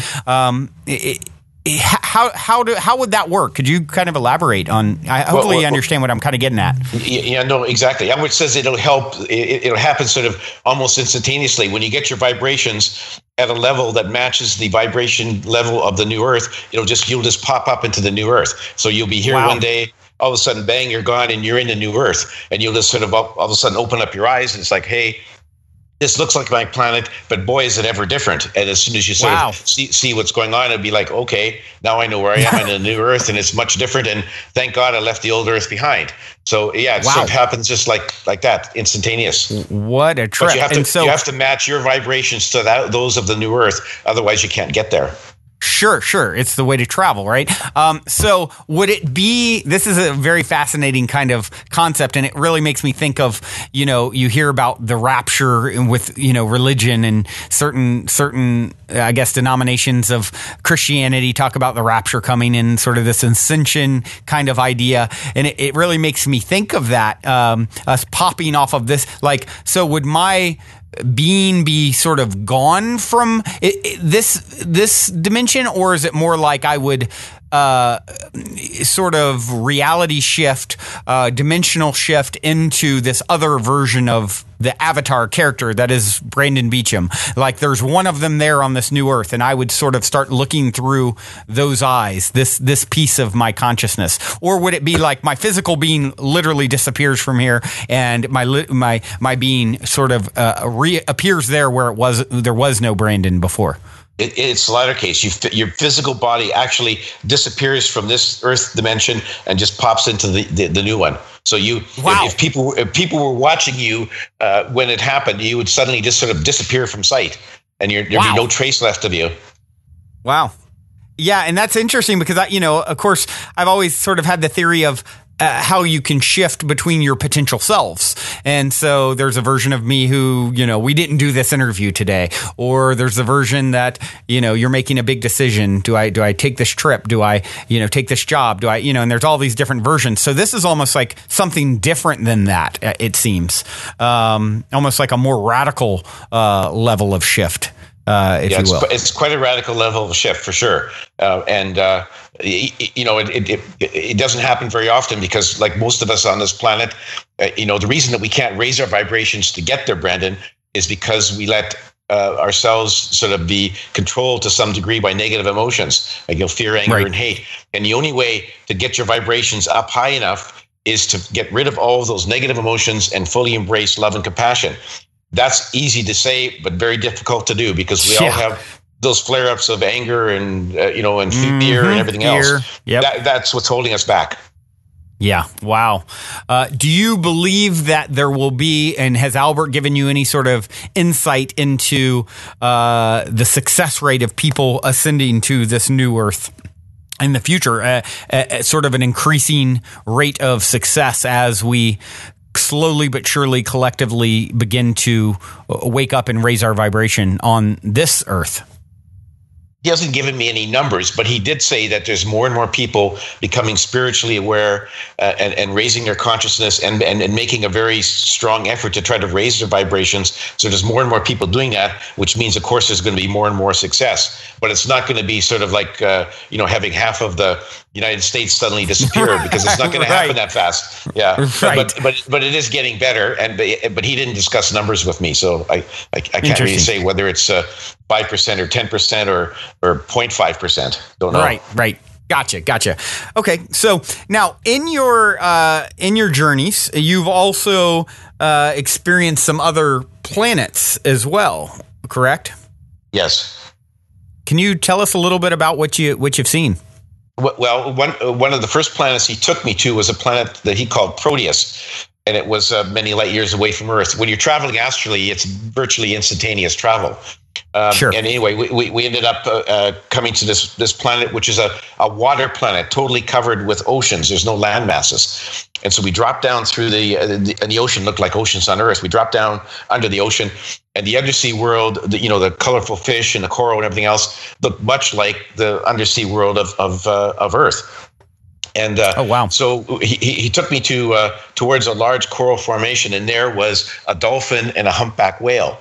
How would that work? Could you kind of elaborate on? Hopefully, you understand what I'm kind of getting at. Yeah, no, exactly. Albert says it'll help. It'll happen sort of almost instantaneously when you get your vibrations at a level that matches the vibration level of the new Earth. You'll just pop up into the new Earth. So you'll be here one day. All of a sudden, bang, you're gone, and you're in the new Earth. And you'll just sort of all of a sudden open up your eyes, and it's like, hey, this looks like my planet, but boy, is it ever different. And as soon as you sort of see what's going on, it'd be like, okay, now I know where I am in the new Earth, and it's much different. And thank God I left the old Earth behind. So yeah, it sort of happens just like that, instantaneous. What a trip. But you have to match your vibrations to those of the new Earth. Otherwise, you can't get there. Sure. It's the way to travel, right? So would it be, this is a very fascinating kind of concept, and it really makes me think of, you hear about the rapture with, religion, and certain, I guess, denominations of Christianity talk about the rapture coming in, sort of this ascension kind of idea. And it really makes me think of that, us popping off of this, like, so would my being be sort of gone from this dimension, or is it more like I would sort of reality shift, dimensional shift into this other version of the avatar character that is Brandon Beecham? Like there's one of them there on this new earth, and I would sort of start looking through those eyes, this piece of my consciousness. Or would it be like my physical being literally disappears from here, and my being sort of reappears there where there was no Brandon before? It's the latter case. Your physical body actually disappears from this Earth dimension and just pops into the new one. So if people were watching you when it happened, you would suddenly just sort of disappear from sight, and there'd be no trace left of you. Wow. Yeah, and that's interesting because of course, I've always sort of had the theory of how you can shift between your potential selves. And so there's a version of me who, we didn't do this interview today, or there's a version that, you're making a big decision. Do I take this trip? Do I, take this job? Do I, and there's all these different versions. So this is almost like something different than that, it seems. Almost like a more radical level of shift. If you will. It's quite a radical level of shift for sure. It doesn't happen very often because, like most of us on this planet, the reason that we can't raise our vibrations to get there, Brandon, is because we let ourselves sort of be controlled to some degree by negative emotions, like fear, anger, and hate. And the only way to get your vibrations up high enough is to get rid of all of those negative emotions and fully embrace love and compassion. That's easy to say, but very difficult to do because we all have those flare-ups of anger and and fear and everything else. Yep. That's what's holding us back. Yeah. Wow. Do you believe that there will be, and has Albert given you any sort of insight into the success rate of people ascending to this new Earth in the future? Sort of an increasing rate of success as we slowly but surely collectively begin to wake up and raise our vibration on this Earth? He hasn't given me any numbers, but he did say that there's more and more people becoming spiritually aware and raising their consciousness and making a very strong effort to try to raise their vibrations. So there's more and more people doing that, which means, of course, there's going to be more and more success. But it's not going to be sort of like, having half of the United States suddenly disappear because it's not going to happen that fast. Yeah, right. But it is getting better, but he didn't discuss numbers with me, so I can't really say whether it's 5% or 10% or 0.5%. Don't know. Right. Gotcha. Okay, so now in your journeys, you've also experienced some other planets as well, correct? Yes. Can you tell us a little bit about what you've seen? Well, one of the first planets he took me to was a planet that he called Proteus, and it was many light years away from Earth. When you're traveling astrally, it's virtually instantaneous travel. Sure. And anyway, we ended up coming to this planet, which is a water planet, totally covered with oceans. There's no land masses. And so we dropped down through and the ocean looked like oceans on Earth. We dropped down under the ocean, and the undersea world, the colorful fish and the coral and everything else looked much like the undersea world of Earth. And oh, wow. So he took me towards a large coral formation, and there was a dolphin and a humpback whale.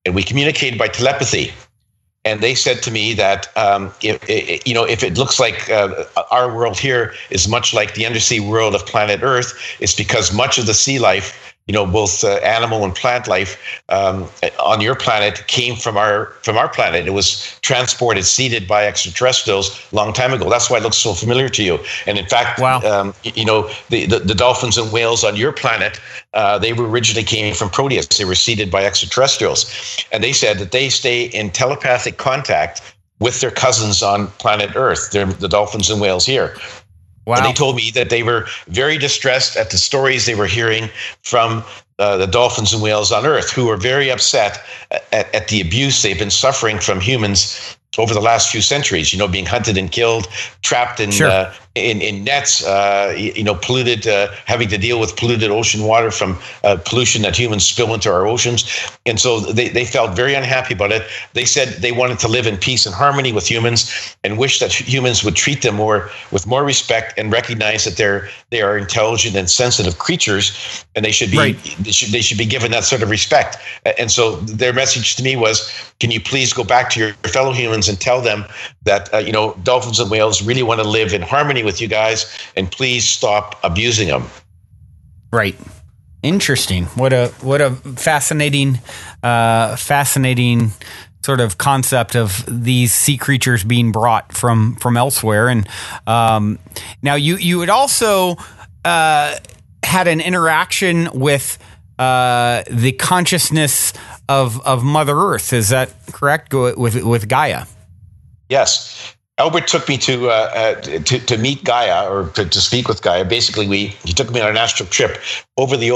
And we communicated by telepathy. And they said to me that if it looks like our world here is much like the undersea world of planet Earth, it's because much of the sea life, both animal and plant life on your planet came from our planet. It was transported, seeded by extraterrestrials a long time ago. That's why it looks so familiar to you. And in fact, wow. The dolphins and whales on your planet, they originally came from Proteus. They were seeded by extraterrestrials. And they said that they stay in telepathic contact with their cousins on planet Earth. They're the dolphins and whales here. Wow. And they told me that they were very distressed at the stories they were hearing from the dolphins and whales on Earth, who are very upset at the abuse they've been suffering from humans over the last few centuries, being hunted and killed, trapped in in nets, polluted, having to deal with polluted ocean water from pollution that humans spill into our oceans. And so they felt very unhappy about it. They said they wanted to live in peace and harmony with humans and wish that humans would treat them with more respect and recognize that they are intelligent and sensitive creatures, and they should be they should be given that sort of respect. And so their message to me was, can you please go back to your fellow humans and tell them that dolphins and whales really want to live in harmony with you guys, and please stop abusing them. Right. Interesting. What a fascinating sort of concept of these sea creatures being brought from elsewhere. And now you had also had an interaction with the consciousness of Mother Earth. Is that correct? With Gaia? Yes. Albert took me to meet Gaia, or to speak with Gaia. Basically, he took me on an astral trip over the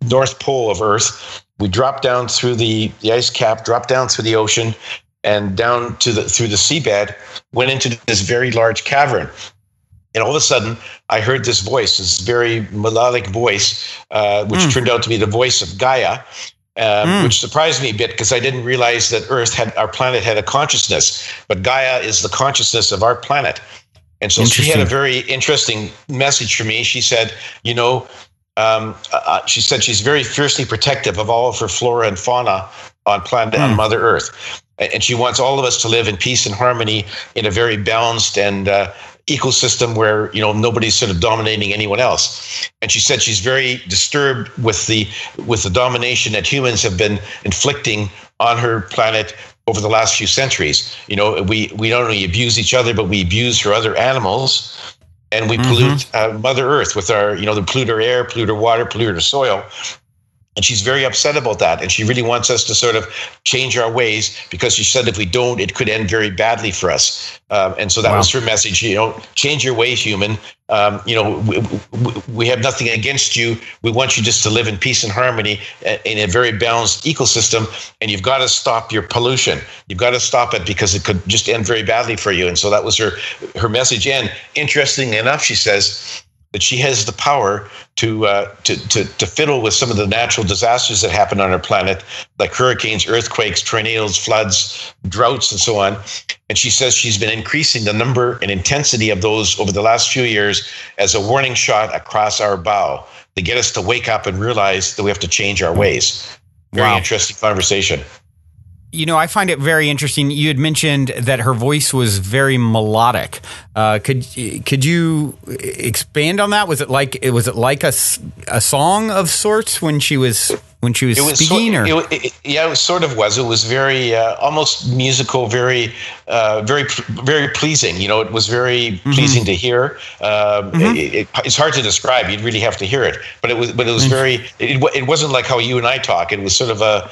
North Pole of Earth. We dropped down through the ice cap, dropped down through the ocean, and down through the seabed, went into this very large cavern. And all of a sudden, I heard this voice, this very melodic voice, which turned out to be the voice of Gaia. Which surprised me a bit, because I didn't realize that our planet had a consciousness, but Gaia is the consciousness of our planet. And so she had a very interesting message for me. She said, she's very fiercely protective of all of her flora and fauna on Mother Earth. And she wants all of us to live in peace and harmony in a very balanced and ecosystem where nobody's sort of dominating anyone else. And she said she's very disturbed with the domination that humans have been inflicting on her planet over the last few centuries. We not only abuse each other, but we abuse her other animals, and we pollute Mother Earth with our we pollute her air, pollute her water, pollute her soil. And she's very upset about that. And she really wants us to sort of change our ways, because she said if we don't, it could end very badly for us. And so that was her message, change your ways, human. We have nothing against you. We want you just to live in peace and harmony in a very balanced ecosystem. And you've got to stop your pollution. You've got to stop it, because it could just end very badly for you. And so that was her message. And interestingly enough, she says that she has the power to fiddle with some of the natural disasters that happen on our planet, like hurricanes, earthquakes, tornadoes, floods, droughts, and so on. And she says she's been increasing the number and intensity of those over the last few years as a warning shot across our bow to get us to wake up and realize that we have to change our ways. Very interesting conversation. I find it very interesting. You had mentioned that her voice was very melodic. Could you expand on that? Was it like a song of sorts when she was speaking? It sort of was. It was very almost musical, very very pleasing. It was very pleasing to hear. It's hard to describe. You'd really have to hear it. But it was very. It wasn't like how you and I talk. It was sort of a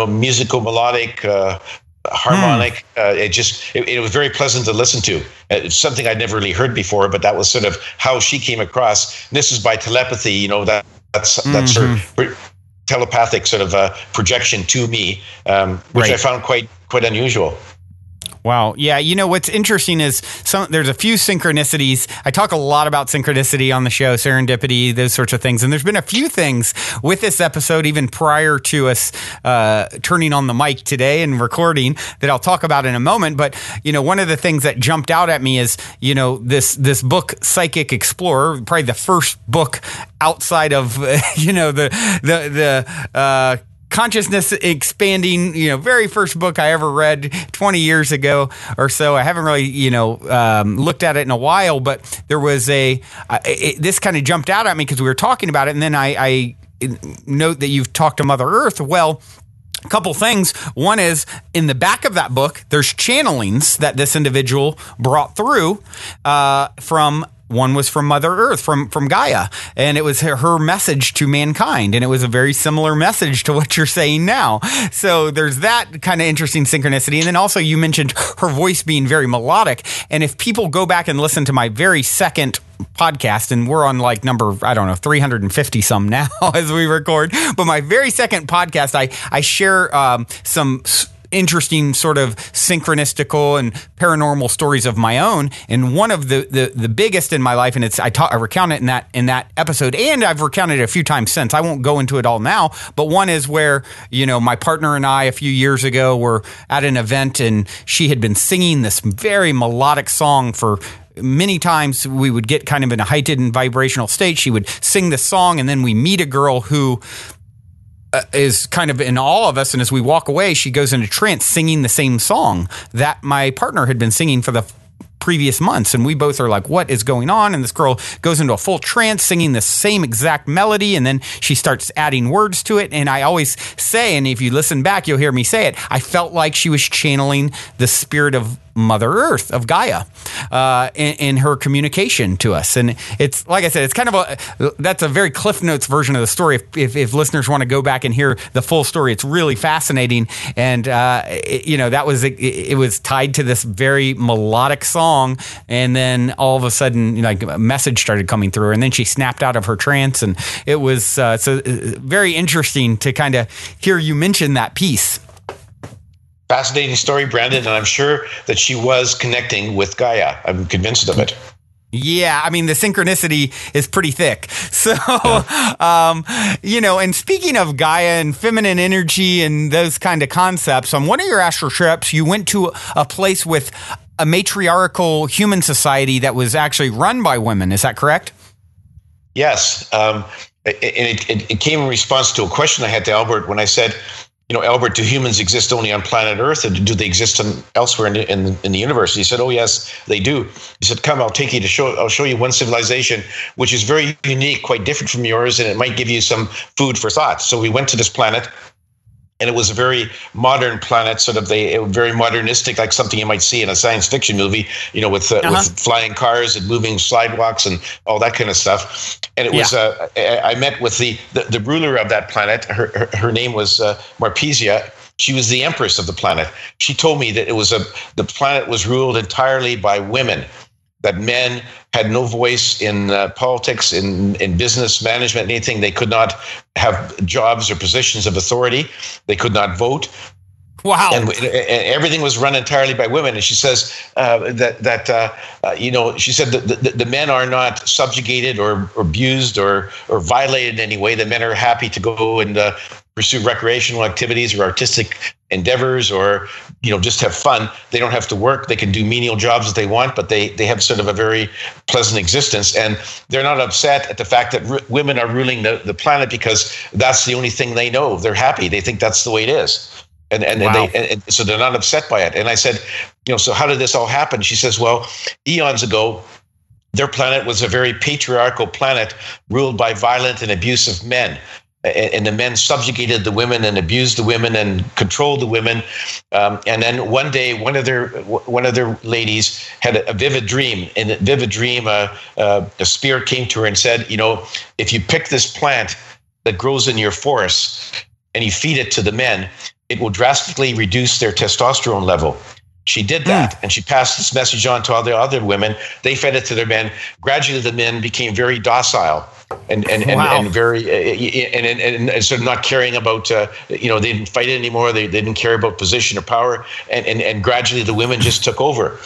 musical, melodic, harmonic. It was very pleasant to listen to. It's something I'd never really heard before, but that was sort of how she came across. And this is by telepathy. That's her telepathic sort of projection to me, which I found quite unusual. Wow. Yeah. What's interesting is there's a few synchronicities. I talk a lot about synchronicity on the show, serendipity, those sorts of things. And there's been a few things with this episode, even prior to us turning on the mic today and recording, that I'll talk about in a moment. But, one of the things that jumped out at me is, this book, Psychic Explorer, probably the first book outside of, the consciousness expanding, very first book I ever read 20 years ago or so. I haven't really, looked at it in a while, but there was this kind of jumped out at me because we were talking about it. And then I note that you've talked to Mother Earth. Well, a couple things. One is, in the back of that book, there's channelings that this individual brought through from. One was from Mother Earth, from Gaia, and it was her message to mankind, and it was a very similar message to what you're saying now. So there's that kind of interesting synchronicity. And then also you mentioned her voice being very melodic, and if people go back and listen to my very second podcast, and we're on like number, 350 some now as we record, but my very second podcast, I share some interesting sort of synchronistical and paranormal stories of my own. And one of the biggest in my life, and I recount it in that episode, and I've recounted it a few times since. I won't go into it all now, but one is where, my partner and I a few years ago were at an event, and she had been singing this very melodic song for many times. We would get kind of in a heightened vibrational state. She would sing this song, and then we meet a girl who is kind of in all of us. And as we walk away, she goes into trance singing the same song that my partner had been singing for the previous months. And we both are like, what is going on? And this girl goes into a full trance singing the same exact melody. And then she starts adding words to it. And I always say, and if you listen back, you'll hear me say it, I felt like she was channeling the spirit of Mother Earth, of Gaia, in her communication to us. And it's, like I said, it's kind of that's a very Cliff Notes version of the story. If listeners want to go back and hear the full story, it's really fascinating. And, it was tied to this very melodic song. And then all of a sudden, like a message started coming through, and then she snapped out of her trance. And it was very interesting to kind of hear you mention that piece. Fascinating story, Brandon, and I'm sure that she was connecting with Gaia. I'm convinced of it. Yeah, I mean, the synchronicity is pretty thick. So, and speaking of Gaia and feminine energy and those kind of concepts, on one of your astral trips, you went to a place with a matriarchal human society that was actually run by women. Is that correct? Yes. It came in response to a question I had to Albert when I said, Albert, do humans exist only on planet Earth, or do they exist elsewhere in the universe? He said, oh, yes, they do. He said, come, I'll show you one civilization, which is very unique, quite different from yours, and it might give you some food for thought. So we went to this planet, and it was a very modern planet, very modernistic, like something you might see in a science fiction movie, with flying cars and moving sidewalks and all that kind of stuff. And it was, I met with the ruler of that planet. Her name was Marpesia. She was the empress of the planet. She told me that the planet was ruled entirely by women, that men had no voice in politics, in business management, anything. They could not have jobs or positions of authority. They could not vote. Wow. And everything was run entirely by women. And she says she said that the men are not subjugated or abused or violated in any way. The men are happy to go and pursue recreational activities or artistic endeavors, or just have fun. They don't have to work. They can do menial jobs if they want, but they have sort of a very pleasant existence. And they're not upset at the fact that women are ruling the planet, because that's the only thing they know. They're happy. They think that's the way it is. And so they're not upset by it. And I said, so how did this all happen? She says, well, eons ago, their planet was a very patriarchal planet ruled by violent and abusive men. And the men subjugated the women and abused the women and controlled the women. And then one day, one of their ladies had a vivid dream. In a vivid dream, a spirit came to her and said, if you pick this plant that grows in your forest and you feed it to the men, it will drastically reduce their testosterone level. She did that, and she passed this message on to all the other women. They fed it to their men. Gradually, the men became very docile and very and sort of not caring about they didn't fight anymore. They didn't care about position or power, and gradually the women just took over.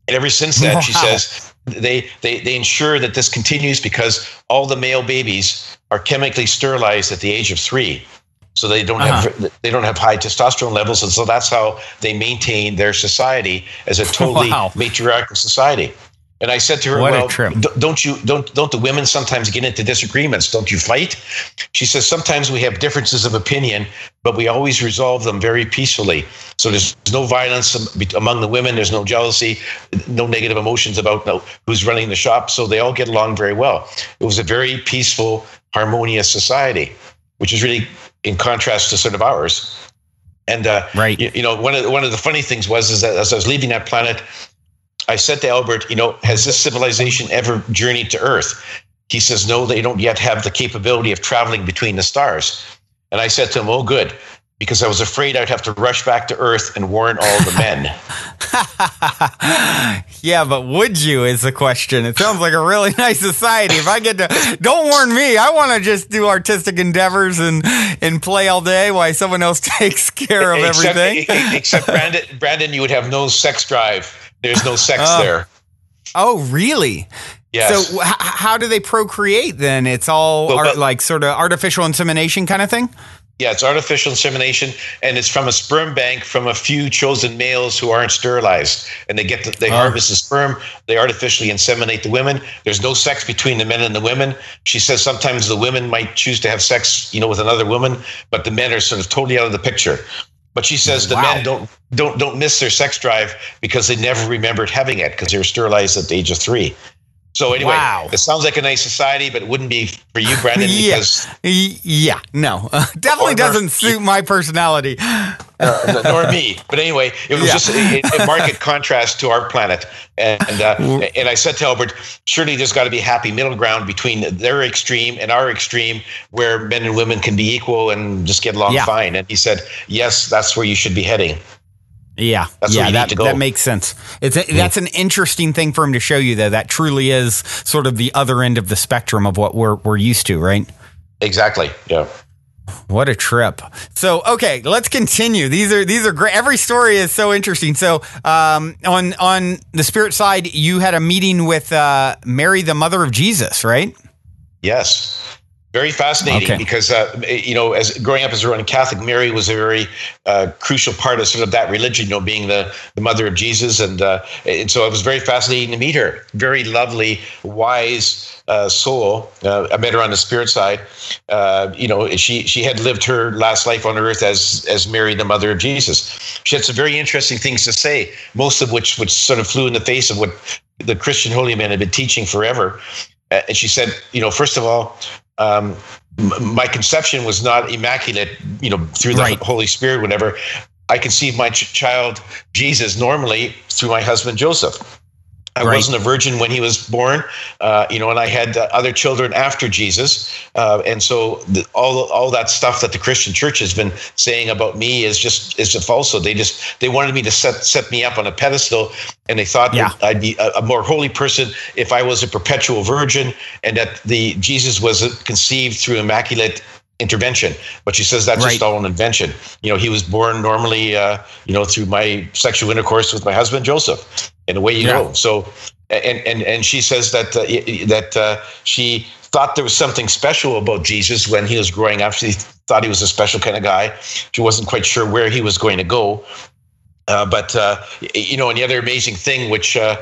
And ever since then, she says they ensure that this continues, because all the male babies are chemically sterilized at the age of 3. So they don't have high testosterone levels, and so that's how they maintain their society as a totally matriarchal society. And I said to her, don't the women sometimes get into disagreements? Don't you fight? She says, sometimes we have differences of opinion, but we always resolve them very peacefully. So there's no violence among the women. There's no jealousy, no negative emotions about who's running the shop. So they all get along very well. It was a very peaceful, harmonious society, which is really in contrast to sort of ours. And one of the funny things was that as I was leaving that planet, I said to Albert, has this civilization ever journeyed to Earth? He says, no, they don't yet have the capability of traveling between the stars. And I said to him, oh, good, because I was afraid I'd have to rush back to Earth and warn all the men. Yeah, but would you is the question. It sounds like a really nice society. If I get to, don't warn me. I want to just do artistic endeavors and play all day while someone else takes care of everything. Except Brandon, you would have no sex drive. There's no sex there. Oh, really? Yes. So how do they procreate then? It's all like sort of artificial insemination kind of thing? Yeah, it's artificial insemination, and it's from a sperm bank from a few chosen males who aren't sterilized, and they harvest the sperm. They artificially inseminate the women. There's no sex between the men and the women. She says sometimes the women might choose to have sex, with another woman, but the men are sort of totally out of the picture. But she says the men don't miss their sex drive because they never remembered having it because they were sterilized at the age of 3. So anyway, It sounds like a nice society, but it wouldn't be for you, Brandon, because... No. Definitely doesn't suit my personality. Nor me. But anyway, it was just a marked contrast to our planet. And I said to Albert, surely there's got to be a happy middle ground between their extreme and our extreme where men and women can be equal and just get along fine. And he said, yes, that's where you should be heading. Yeah, that's where you need to go. That makes sense. That's an interesting thing for him to show you, though. That truly is sort of the other end of the spectrum of what we're used to, right? Exactly. Yeah. What a trip. So, okay, let's continue. These are great. Every story is so interesting. So, on the spirit side, you had a meeting with Mary, the mother of Jesus, right? Yes. Very fascinating because, as growing up as a Roman Catholic, Mary was a very crucial part of sort of that religion, being the mother of Jesus. And so it was very fascinating to meet her. Very lovely, wise soul. I met her on the spirit side. She had lived her last life on earth as Mary, the mother of Jesus. She had some very interesting things to say, most of which sort of flew in the face of what the Christian holy men had been teaching forever. And she said, first of all, my conception was not immaculate, through the Holy Spirit, whatever. I conceived my child, Jesus, normally through my husband, Joseph. I wasn't a virgin when he was born, and I had other children after Jesus. And so all that stuff that the Christian church has been saying about me is a falsehood. They wanted me to set me up on a pedestal, and they thought that I'd be a more holy person if I was a perpetual virgin, and that Jesus was conceived through immaculate intervention. But she says that's just all an invention. He was born normally, through my sexual intercourse with my husband, Joseph. And away you go. So, and she says that she thought there was something special about Jesus when he was growing up. She thought he was a special kind of guy. She wasn't quite sure where he was going to go. And the other amazing thing, which a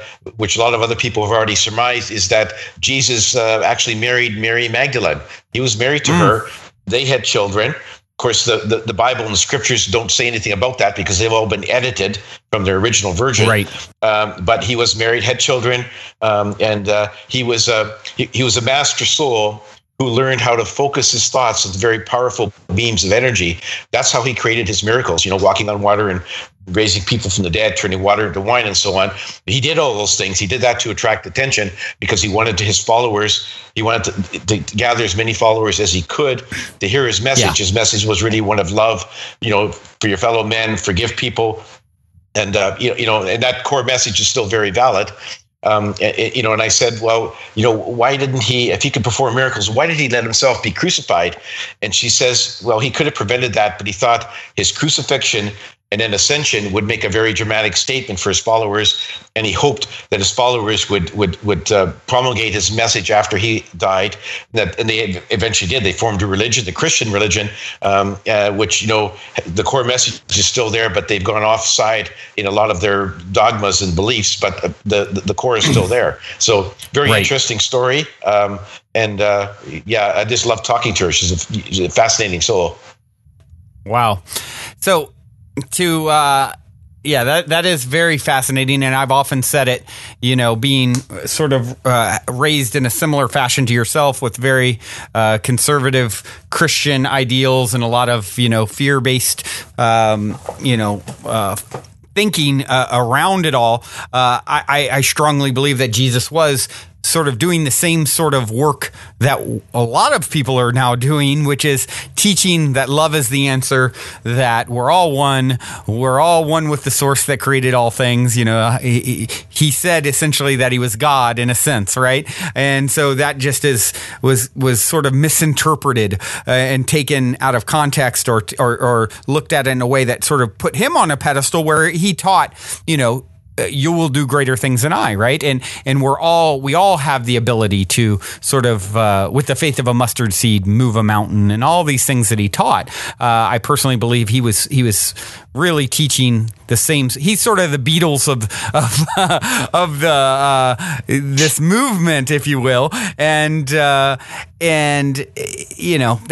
lot of other people have already surmised, is that Jesus actually married Mary Magdalene. He was married to her. They had children. Of course, the Bible and the scriptures don't say anything about that because they've all been edited from their original version. Right. But he was married, had children, and he was a master soul who learned how to focus his thoughts on very powerful beams of energy. That's how he created his miracles, walking on water and raising people from the dead, turning water into wine and so on. He did all those things. He did that to attract attention because he wanted his followers, he wanted to gather as many followers as he could to hear his message. Yeah. His message was really one of love, for your fellow men, forgive people. And, and that core message is still very valid. And I said, well, why didn't he, if he could perform miracles, why did he let himself be crucified? And she says, well, he could have prevented that, but he thought his crucifixion and then ascension would make a very dramatic statement for his followers, and he hoped that his followers would promulgate his message after he died. And they eventually did. They formed a religion, the Christian religion, which the core message is still there, but they've gone offside in a lot of their dogmas and beliefs. But the core is still there. So very interesting story. I just love talking to her. She's a fascinating soul. Wow. So. That is very fascinating, and I've often said it, being sort of raised in a similar fashion to yourself with very conservative Christian ideals and a lot of fear-based thinking around it all. I strongly believe that Jesus was sort of doing the same sort of work that a lot of people are now doing, which is teaching that love is the answer, that we're all one with the source that created all things. He said essentially that he was God in a sense, right? And so that just was sort of misinterpreted and taken out of context or looked at in a way that sort of put him on a pedestal where he taught, you will do greater things than I, right? And we all have the ability to sort of, with the faith of a mustard seed, move a mountain, and all these things that he taught. I personally believe he was really teaching the same. He's sort of the Beatles of the this movement, if you will, and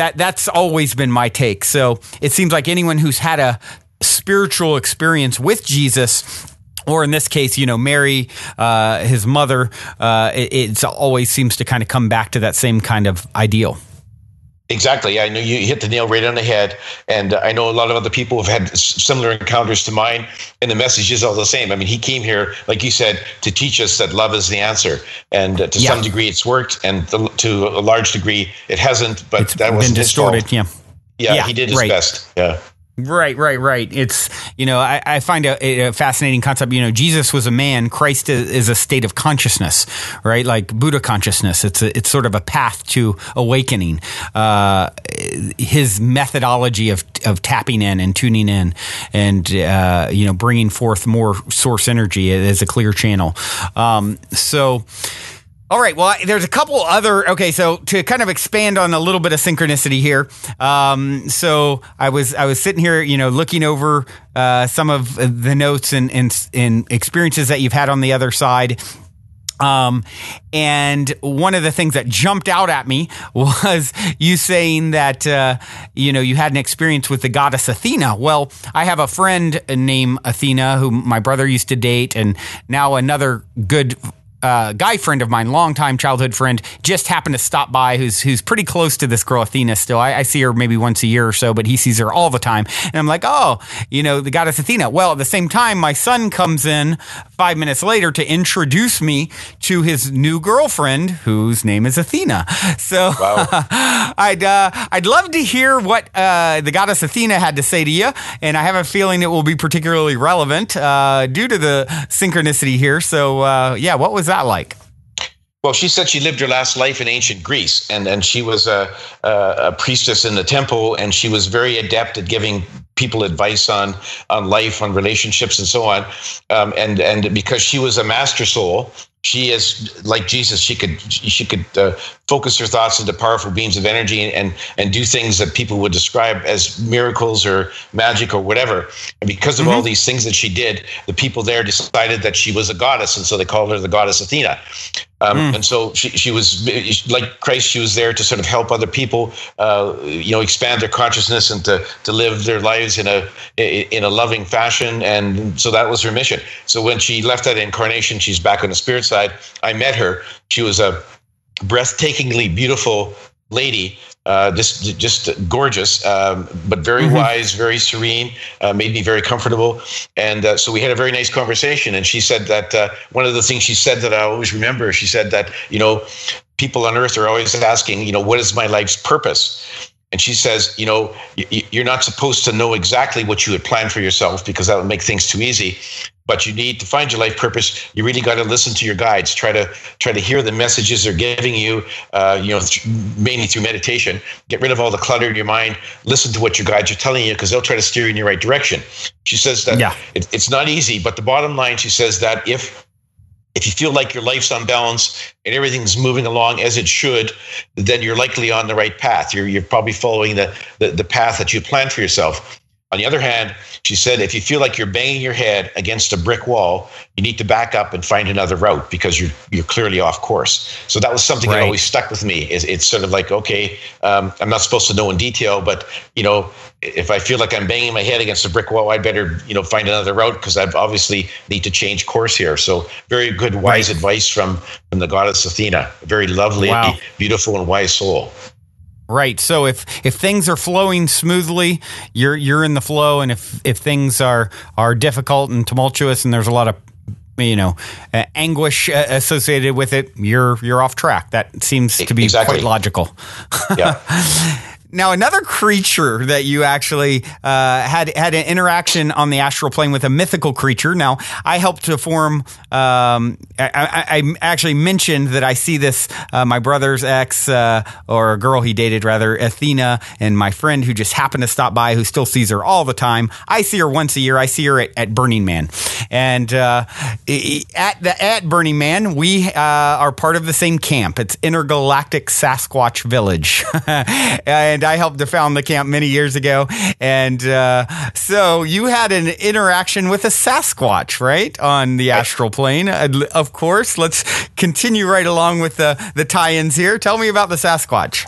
that's always been my take. So it seems like anyone who's had a spiritual experience with Jesus, or in this case, Mary, his mother, it always seems to kind of come back to that same kind of ideal. Exactly. I know you hit the nail right on the head. And I know a lot of other people have had similar encounters to mine, and the message is all the same. I mean, he came here, like you said, to teach us that love is the answer. And to some degree it's worked, and to a large degree it hasn't, but that wasn't his fault. Yeah, he did his best. Yeah. Right. It's, I find a fascinating concept. Jesus was a man. Christ is a state of consciousness, right? Like Buddha consciousness. It's sort of a path to awakening. His methodology of tapping in and tuning in and, bringing forth more source energy is a clear channel. All right. Well, there's a couple other. Okay, so to kind of expand on a little bit of synchronicity here. So I was sitting here, looking over some of the notes and experiences that you've had on the other side. And one of the things that jumped out at me was you saying that, you had an experience with the goddess Athena. Well, I have a friend named Athena who my brother used to date, and now another good guy friend of mine, longtime childhood friend, just happened to stop by, who's pretty close to this girl Athena still. I see her maybe once a year or so, but he sees her all the time. And I'm like, the goddess Athena. Well, at the same time, my son comes in 5 minutes later to introduce me to his new girlfriend, whose name is Athena. So wow. I'd love to hear what the goddess Athena had to say to you, and I have a feeling it will be particularly relevant due to the synchronicity here. So what was that like? Well, she said she lived her last life in ancient Greece, and she was a priestess in the temple, and she was very adept at giving people advice on life, on relationships, and so on. And because she was a master soul, she is like Jesus. She could focus her thoughts into powerful beams of energy and do things that people would describe as miracles or magic or whatever. And because of all these things that she did, the people there decided that she was a goddess, and so they called her the goddess Athena. And so she was like Christ. She was there to sort of help other people, expand their consciousness and to live their lives in a loving fashion. And so that was her mission. So when she left that incarnation, she's back on the spirit side. I met her. She was a breathtakingly beautiful lady, just gorgeous, but very wise, very serene, made me very comfortable. And so we had a very nice conversation. And she said that one of the things she said that I always remember, she said that, people on earth are always asking, what is my life's purpose? And she says, you're not supposed to know exactly what you had planned for yourself, because that would make things too easy. But you need to find your life purpose. You really got to listen to your guides. Try to hear the messages they're giving you, mainly through meditation. Get rid of all the clutter in your mind. Listen to what your guides are telling you, because they'll try to steer you in the right direction. She says that it's not easy, but the bottom line, she says that if you feel like your life's on balance and everything's moving along as it should, then you're likely on the right path. You're probably following the path that you planned for yourself. On the other hand, she said, if you feel like you're banging your head against a brick wall, you need to back up and find another route, because you're clearly off course. So that was something that always stuck with me. It's sort of like, okay, I'm not supposed to know in detail, but if I feel like I'm banging my head against a brick wall, I better find another route, because I obviously need to change course here. So very good, wise advice from the goddess Athena. A very lovely, beautiful, and wise soul. Right. So if things are flowing smoothly, you're in the flow, and if things are difficult and tumultuous and there's a lot of anguish associated with it, you're off track. That seems to be quite logical. Yeah. Now, another creature that you actually had an interaction on the astral plane with a mythical creature. Now, I helped to form. I actually mentioned that I see this. My brother's ex, or a girl he dated, rather, Athena, and my friend who just happened to stop by, who still sees her all the time. I see her once a year. I see her at Burning Man, and at Burning Man, we are part of the same camp. It's Intergalactic Sasquatch Village, and I helped to found the camp many years ago. And so you had an interaction with a Sasquatch, right, on the astral plane. Of course, let's continue right along with the tie-ins here. Tell me about the Sasquatch.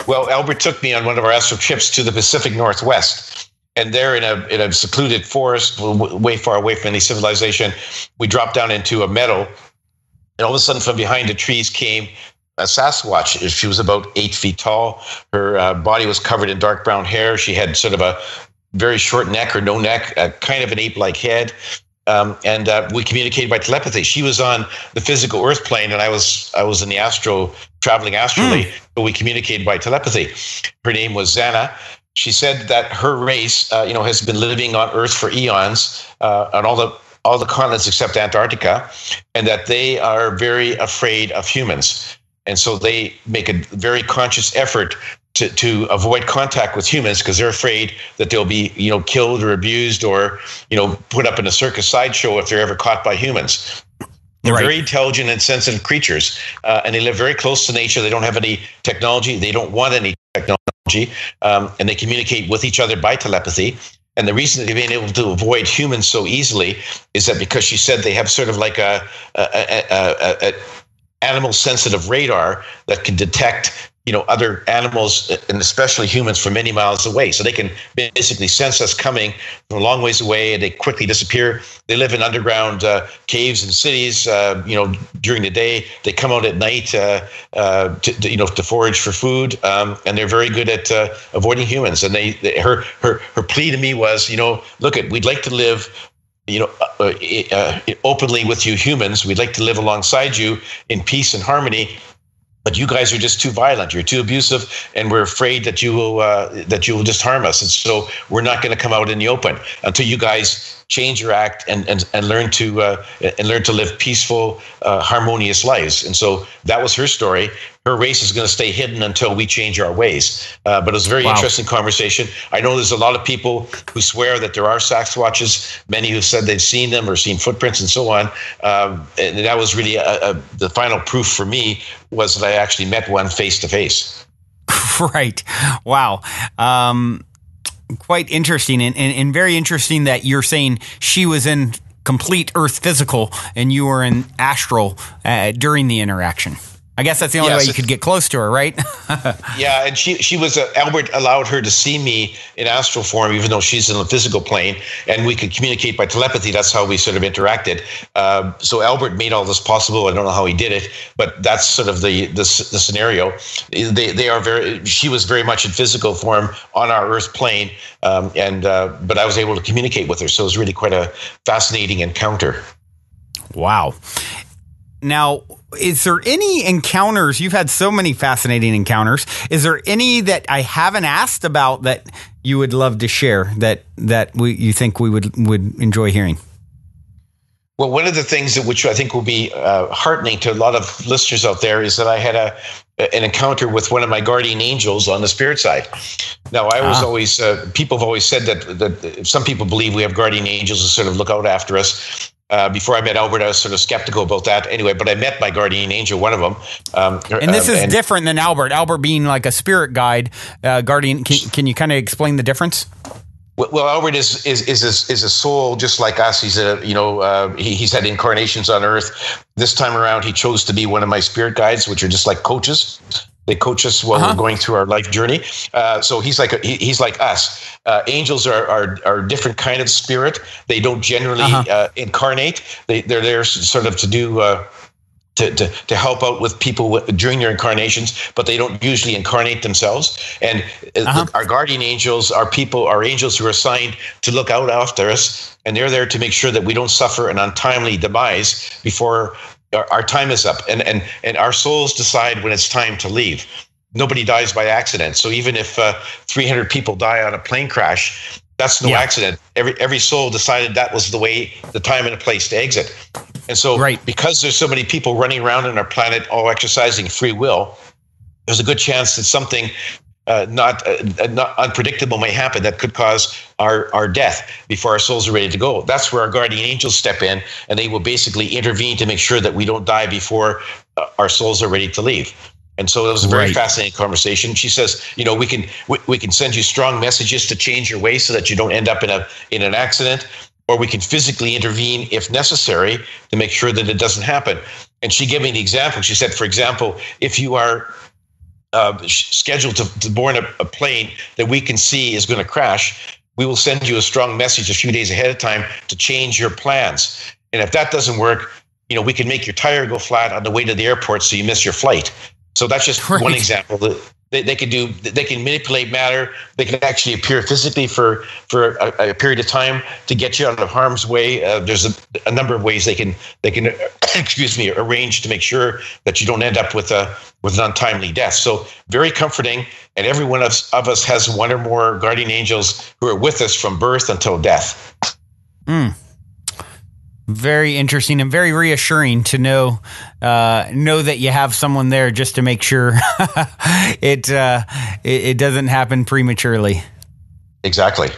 Well, Albert took me on one of our astral trips to the Pacific Northwest. And there in a secluded forest, way far away from any civilization, we dropped down into a meadow. And all of a sudden, from behind the trees came a Sasquatch. She was about 8 feet tall. Her body was covered in dark brown hair. She had sort of a very short neck or no neck, kind of an ape-like head. And we communicated by telepathy. She was on the physical earth plane, and I was in the astral, traveling astrally, but we communicated by telepathy. Her name was Xana. She said that her race, has been living on Earth for eons, on all the continents except Antarctica, and that they are very afraid of humans. And so they make a very conscious effort to avoid contact with humans because they're afraid that they'll be, killed or abused or, put up in a circus sideshow if they're ever caught by humans. They're very intelligent and sensitive creatures, and they live very close to nature. They don't have any technology. They don't want any technology, and they communicate with each other by telepathy. And the reason they've been able to avoid humans so easily is that because she said they have sort of like a animal sensitive radar that can detect other animals and especially humans from many miles away. So they can basically sense us coming from a long ways away, and they quickly disappear. They live in underground caves and cities, during the day. They come out at night to forage for food, and they're very good at avoiding humans. And her plea to me was, look, we'd like to live openly with you humans. We'd like to live alongside you in peace and harmony. But you guys are just too violent. You're too abusive, and we're afraid that you will just harm us. And so we're not going to come out in the open until you guys change your act and learn to live peaceful, harmonious lives. And so that was her story. Her race is going to stay hidden until we change our ways. But it was a very interesting conversation. I know there's a lot of people who swear that there are Sasquatches, many who said they've seen them or seen footprints and so on. And that was really the final proof for me, was that I actually met one face to face. Right. Wow. Quite interesting, and very interesting that you're saying she was in complete Earth physical and you were in astral during the interaction. I guess that's the only way you could get close to her, right? Yeah, and she was Albert allowed her to see me in astral form, even though she's in the physical plane, and we could communicate by telepathy. That's how we sort of interacted. So Albert made all this possible. I don't know how he did it, but that's sort of the scenario. They are she was very much in physical form on our Earth plane, but I was able to communicate with her. So it was really quite a fascinating encounter. Wow. Now, is there any encounters? You've had so many fascinating encounters. Is there any that I haven't asked about that you would love to share that you think we would enjoy hearing? Well, one of the things which I think will be heartening to a lot of listeners out there is that I had an encounter with one of my guardian angels on the spirit side. Now, I was always people have always said that some people believe we have guardian angels who sort of look out after us. Before I met Albert, I was sort of skeptical about that. Anyway, but I met my guardian angel, one of them. And this is different than Albert. Albert being like a spirit guide, guardian. Can you kind of explain the difference? Well, Albert is a soul just like us. He's he's had incarnations on Earth. This time around, he chose to be one of my spirit guides, which are just like coaches. They coach us while we're going through our life journey. So he's like us. Angels are a different kind of spirit. They don't generally incarnate. They're there sort of to to help out with people during their incarnations, but they don't usually incarnate themselves. And our guardian angels are angels who are assigned to look out after us, and they're there to make sure that we don't suffer an untimely demise before our time is up. And our souls decide when it's time to leave. Nobody dies by accident. So even if 300 people die on a plane crash, that's no accident. Every soul decided that was the time and the place to exit. And so because there's so many people running around on our planet all exercising free will, there's a good chance that something not unpredictable may happen that could cause our death before our souls are ready to go. That's where our guardian angels step in, and they will basically intervene to make sure that we don't die before our souls are ready to leave. And so it was a very fascinating conversation. She says, we can send you strong messages to change your way so that you don't end up in an accident, or we can physically intervene if necessary to make sure that it doesn't happen. And she gave me an example. She said, for example, if you are scheduled to board a plane that we can see is going to crash, we will send you a strong message a few days ahead of time to change your plans. And if that doesn't work, we can make your tire go flat on the way to the airport so you miss your flight. So that's just one example. They can manipulate matter. They can actually appear physically for a period of time to get you out of harm's way. There's a number of ways they can arrange to make sure that you don't end up with an untimely death. So very comforting. And every one of us has one or more guardian angels who are with us from birth until death. Very interesting and very reassuring to know that you have someone there just to make sure it doesn't happen prematurely. Exactly.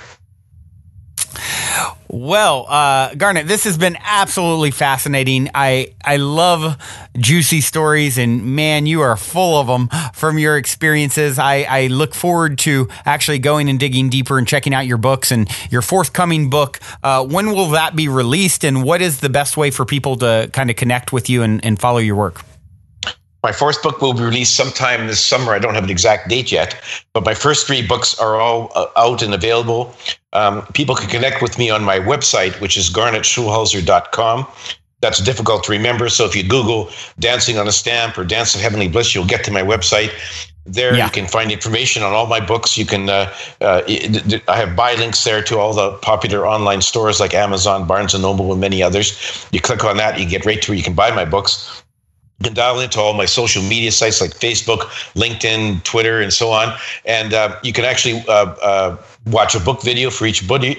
Well, Garnet, this has been absolutely fascinating. I love juicy stories, and man, you are full of them from your experiences. I look forward to actually going and digging deeper and checking out your books and your forthcoming book. When will that be released, and what is the best way for people to kind of connect with you and follow your work? My fourth book will be released sometime this summer. I don't have an exact date yet, but my first three books are all out and available. People can connect with me on my website, which is garnetschulhauser.com. That's difficult to remember. So if you Google Dancing on a Stamp or Dance of Heavenly Bliss, you'll get to my website. There you can find information on all my books. You can, I have buy links there to all the popular online stores like Amazon, Barnes & Noble, and many others. You click on that, you get right to where you can buy my books. You can dial into all my social media sites like Facebook, LinkedIn, Twitter, and so on. And you can actually watch a book video for each book.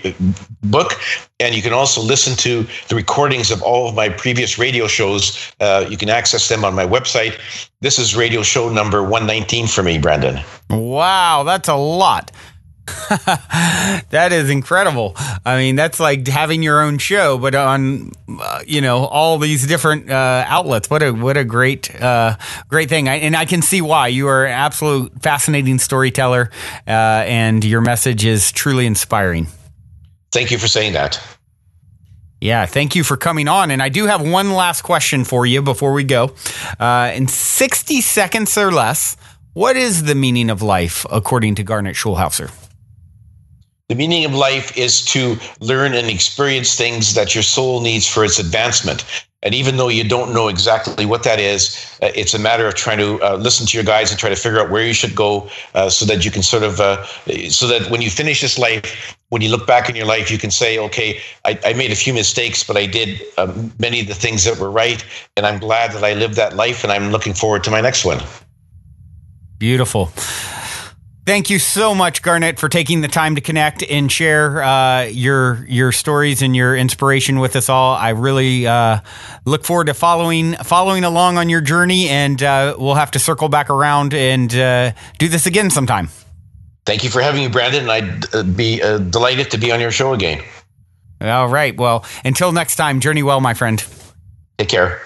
And you can also listen to the recordings of all of my previous radio shows. You can access them on my website. This is radio show number 119 for me, Brandon. Wow, that's a lot. That is incredible. I mean, that's like having your own show, but on all these different outlets. What a great thing. And I can see why. You are an absolute fascinating storyteller, and your message is truly inspiring. Thank you for saying that. Yeah, thank you for coming on. And I do have one last question for you before we go. In 60 seconds or less, what is the meaning of life according to Garnet Schulhauser? The meaning of life is to learn and experience things that your soul needs for its advancement. And even though you don't know exactly what that is, it's a matter of trying to listen to your guides and try to figure out where you should go so that you can so that when you finish this life, when you look back in your life, you can say, okay, I made a few mistakes, but I did many of the things that were right. And I'm glad that I lived that life, and I'm looking forward to my next one. Beautiful. Thank you so much, Garnet, for taking the time to connect and share your stories and your inspiration with us all. I really look forward to following along on your journey, and we'll have to circle back around and do this again sometime. Thank you for having me, Brandon. I'd be delighted to be on your show again. All right. Well, until next time, journey well, my friend. Take care.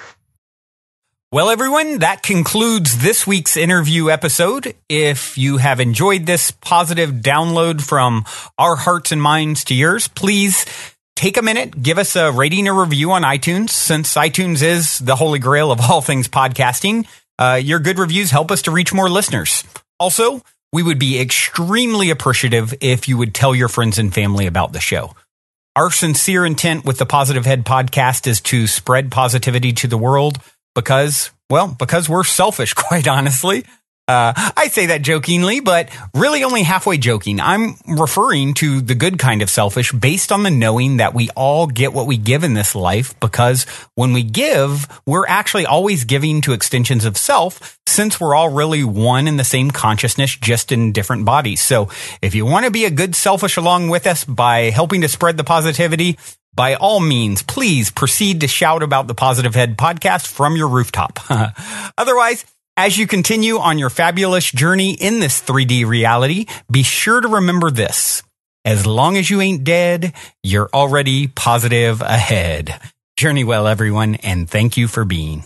Well, everyone, that concludes this week's interview episode. If you have enjoyed this positive download from our hearts and minds to yours, please take a minute, give us a rating or review on iTunes. Since iTunes is the holy grail of all things podcasting, your good reviews help us to reach more listeners. Also, we would be extremely appreciative if you would tell your friends and family about the show. Our sincere intent with the Positive Head podcast is to spread positivity to the world, because we're selfish, quite honestly. I say that jokingly, but really only halfway joking. I'm referring to the good kind of selfish based on the knowing that we all get what we give in this life, because when we give, we're actually always giving to extensions of self, since we're all really one in the same consciousness, just in different bodies. So if you want to be a good selfish along with us by helping to spread the positivity, by all means, please proceed to shout about the Positive Head podcast from your rooftop. Otherwise, as you continue on your fabulous journey in this 3D reality, be sure to remember this. As long as you ain't dead, you're already positive ahead. Journey well, everyone, and thank you for being.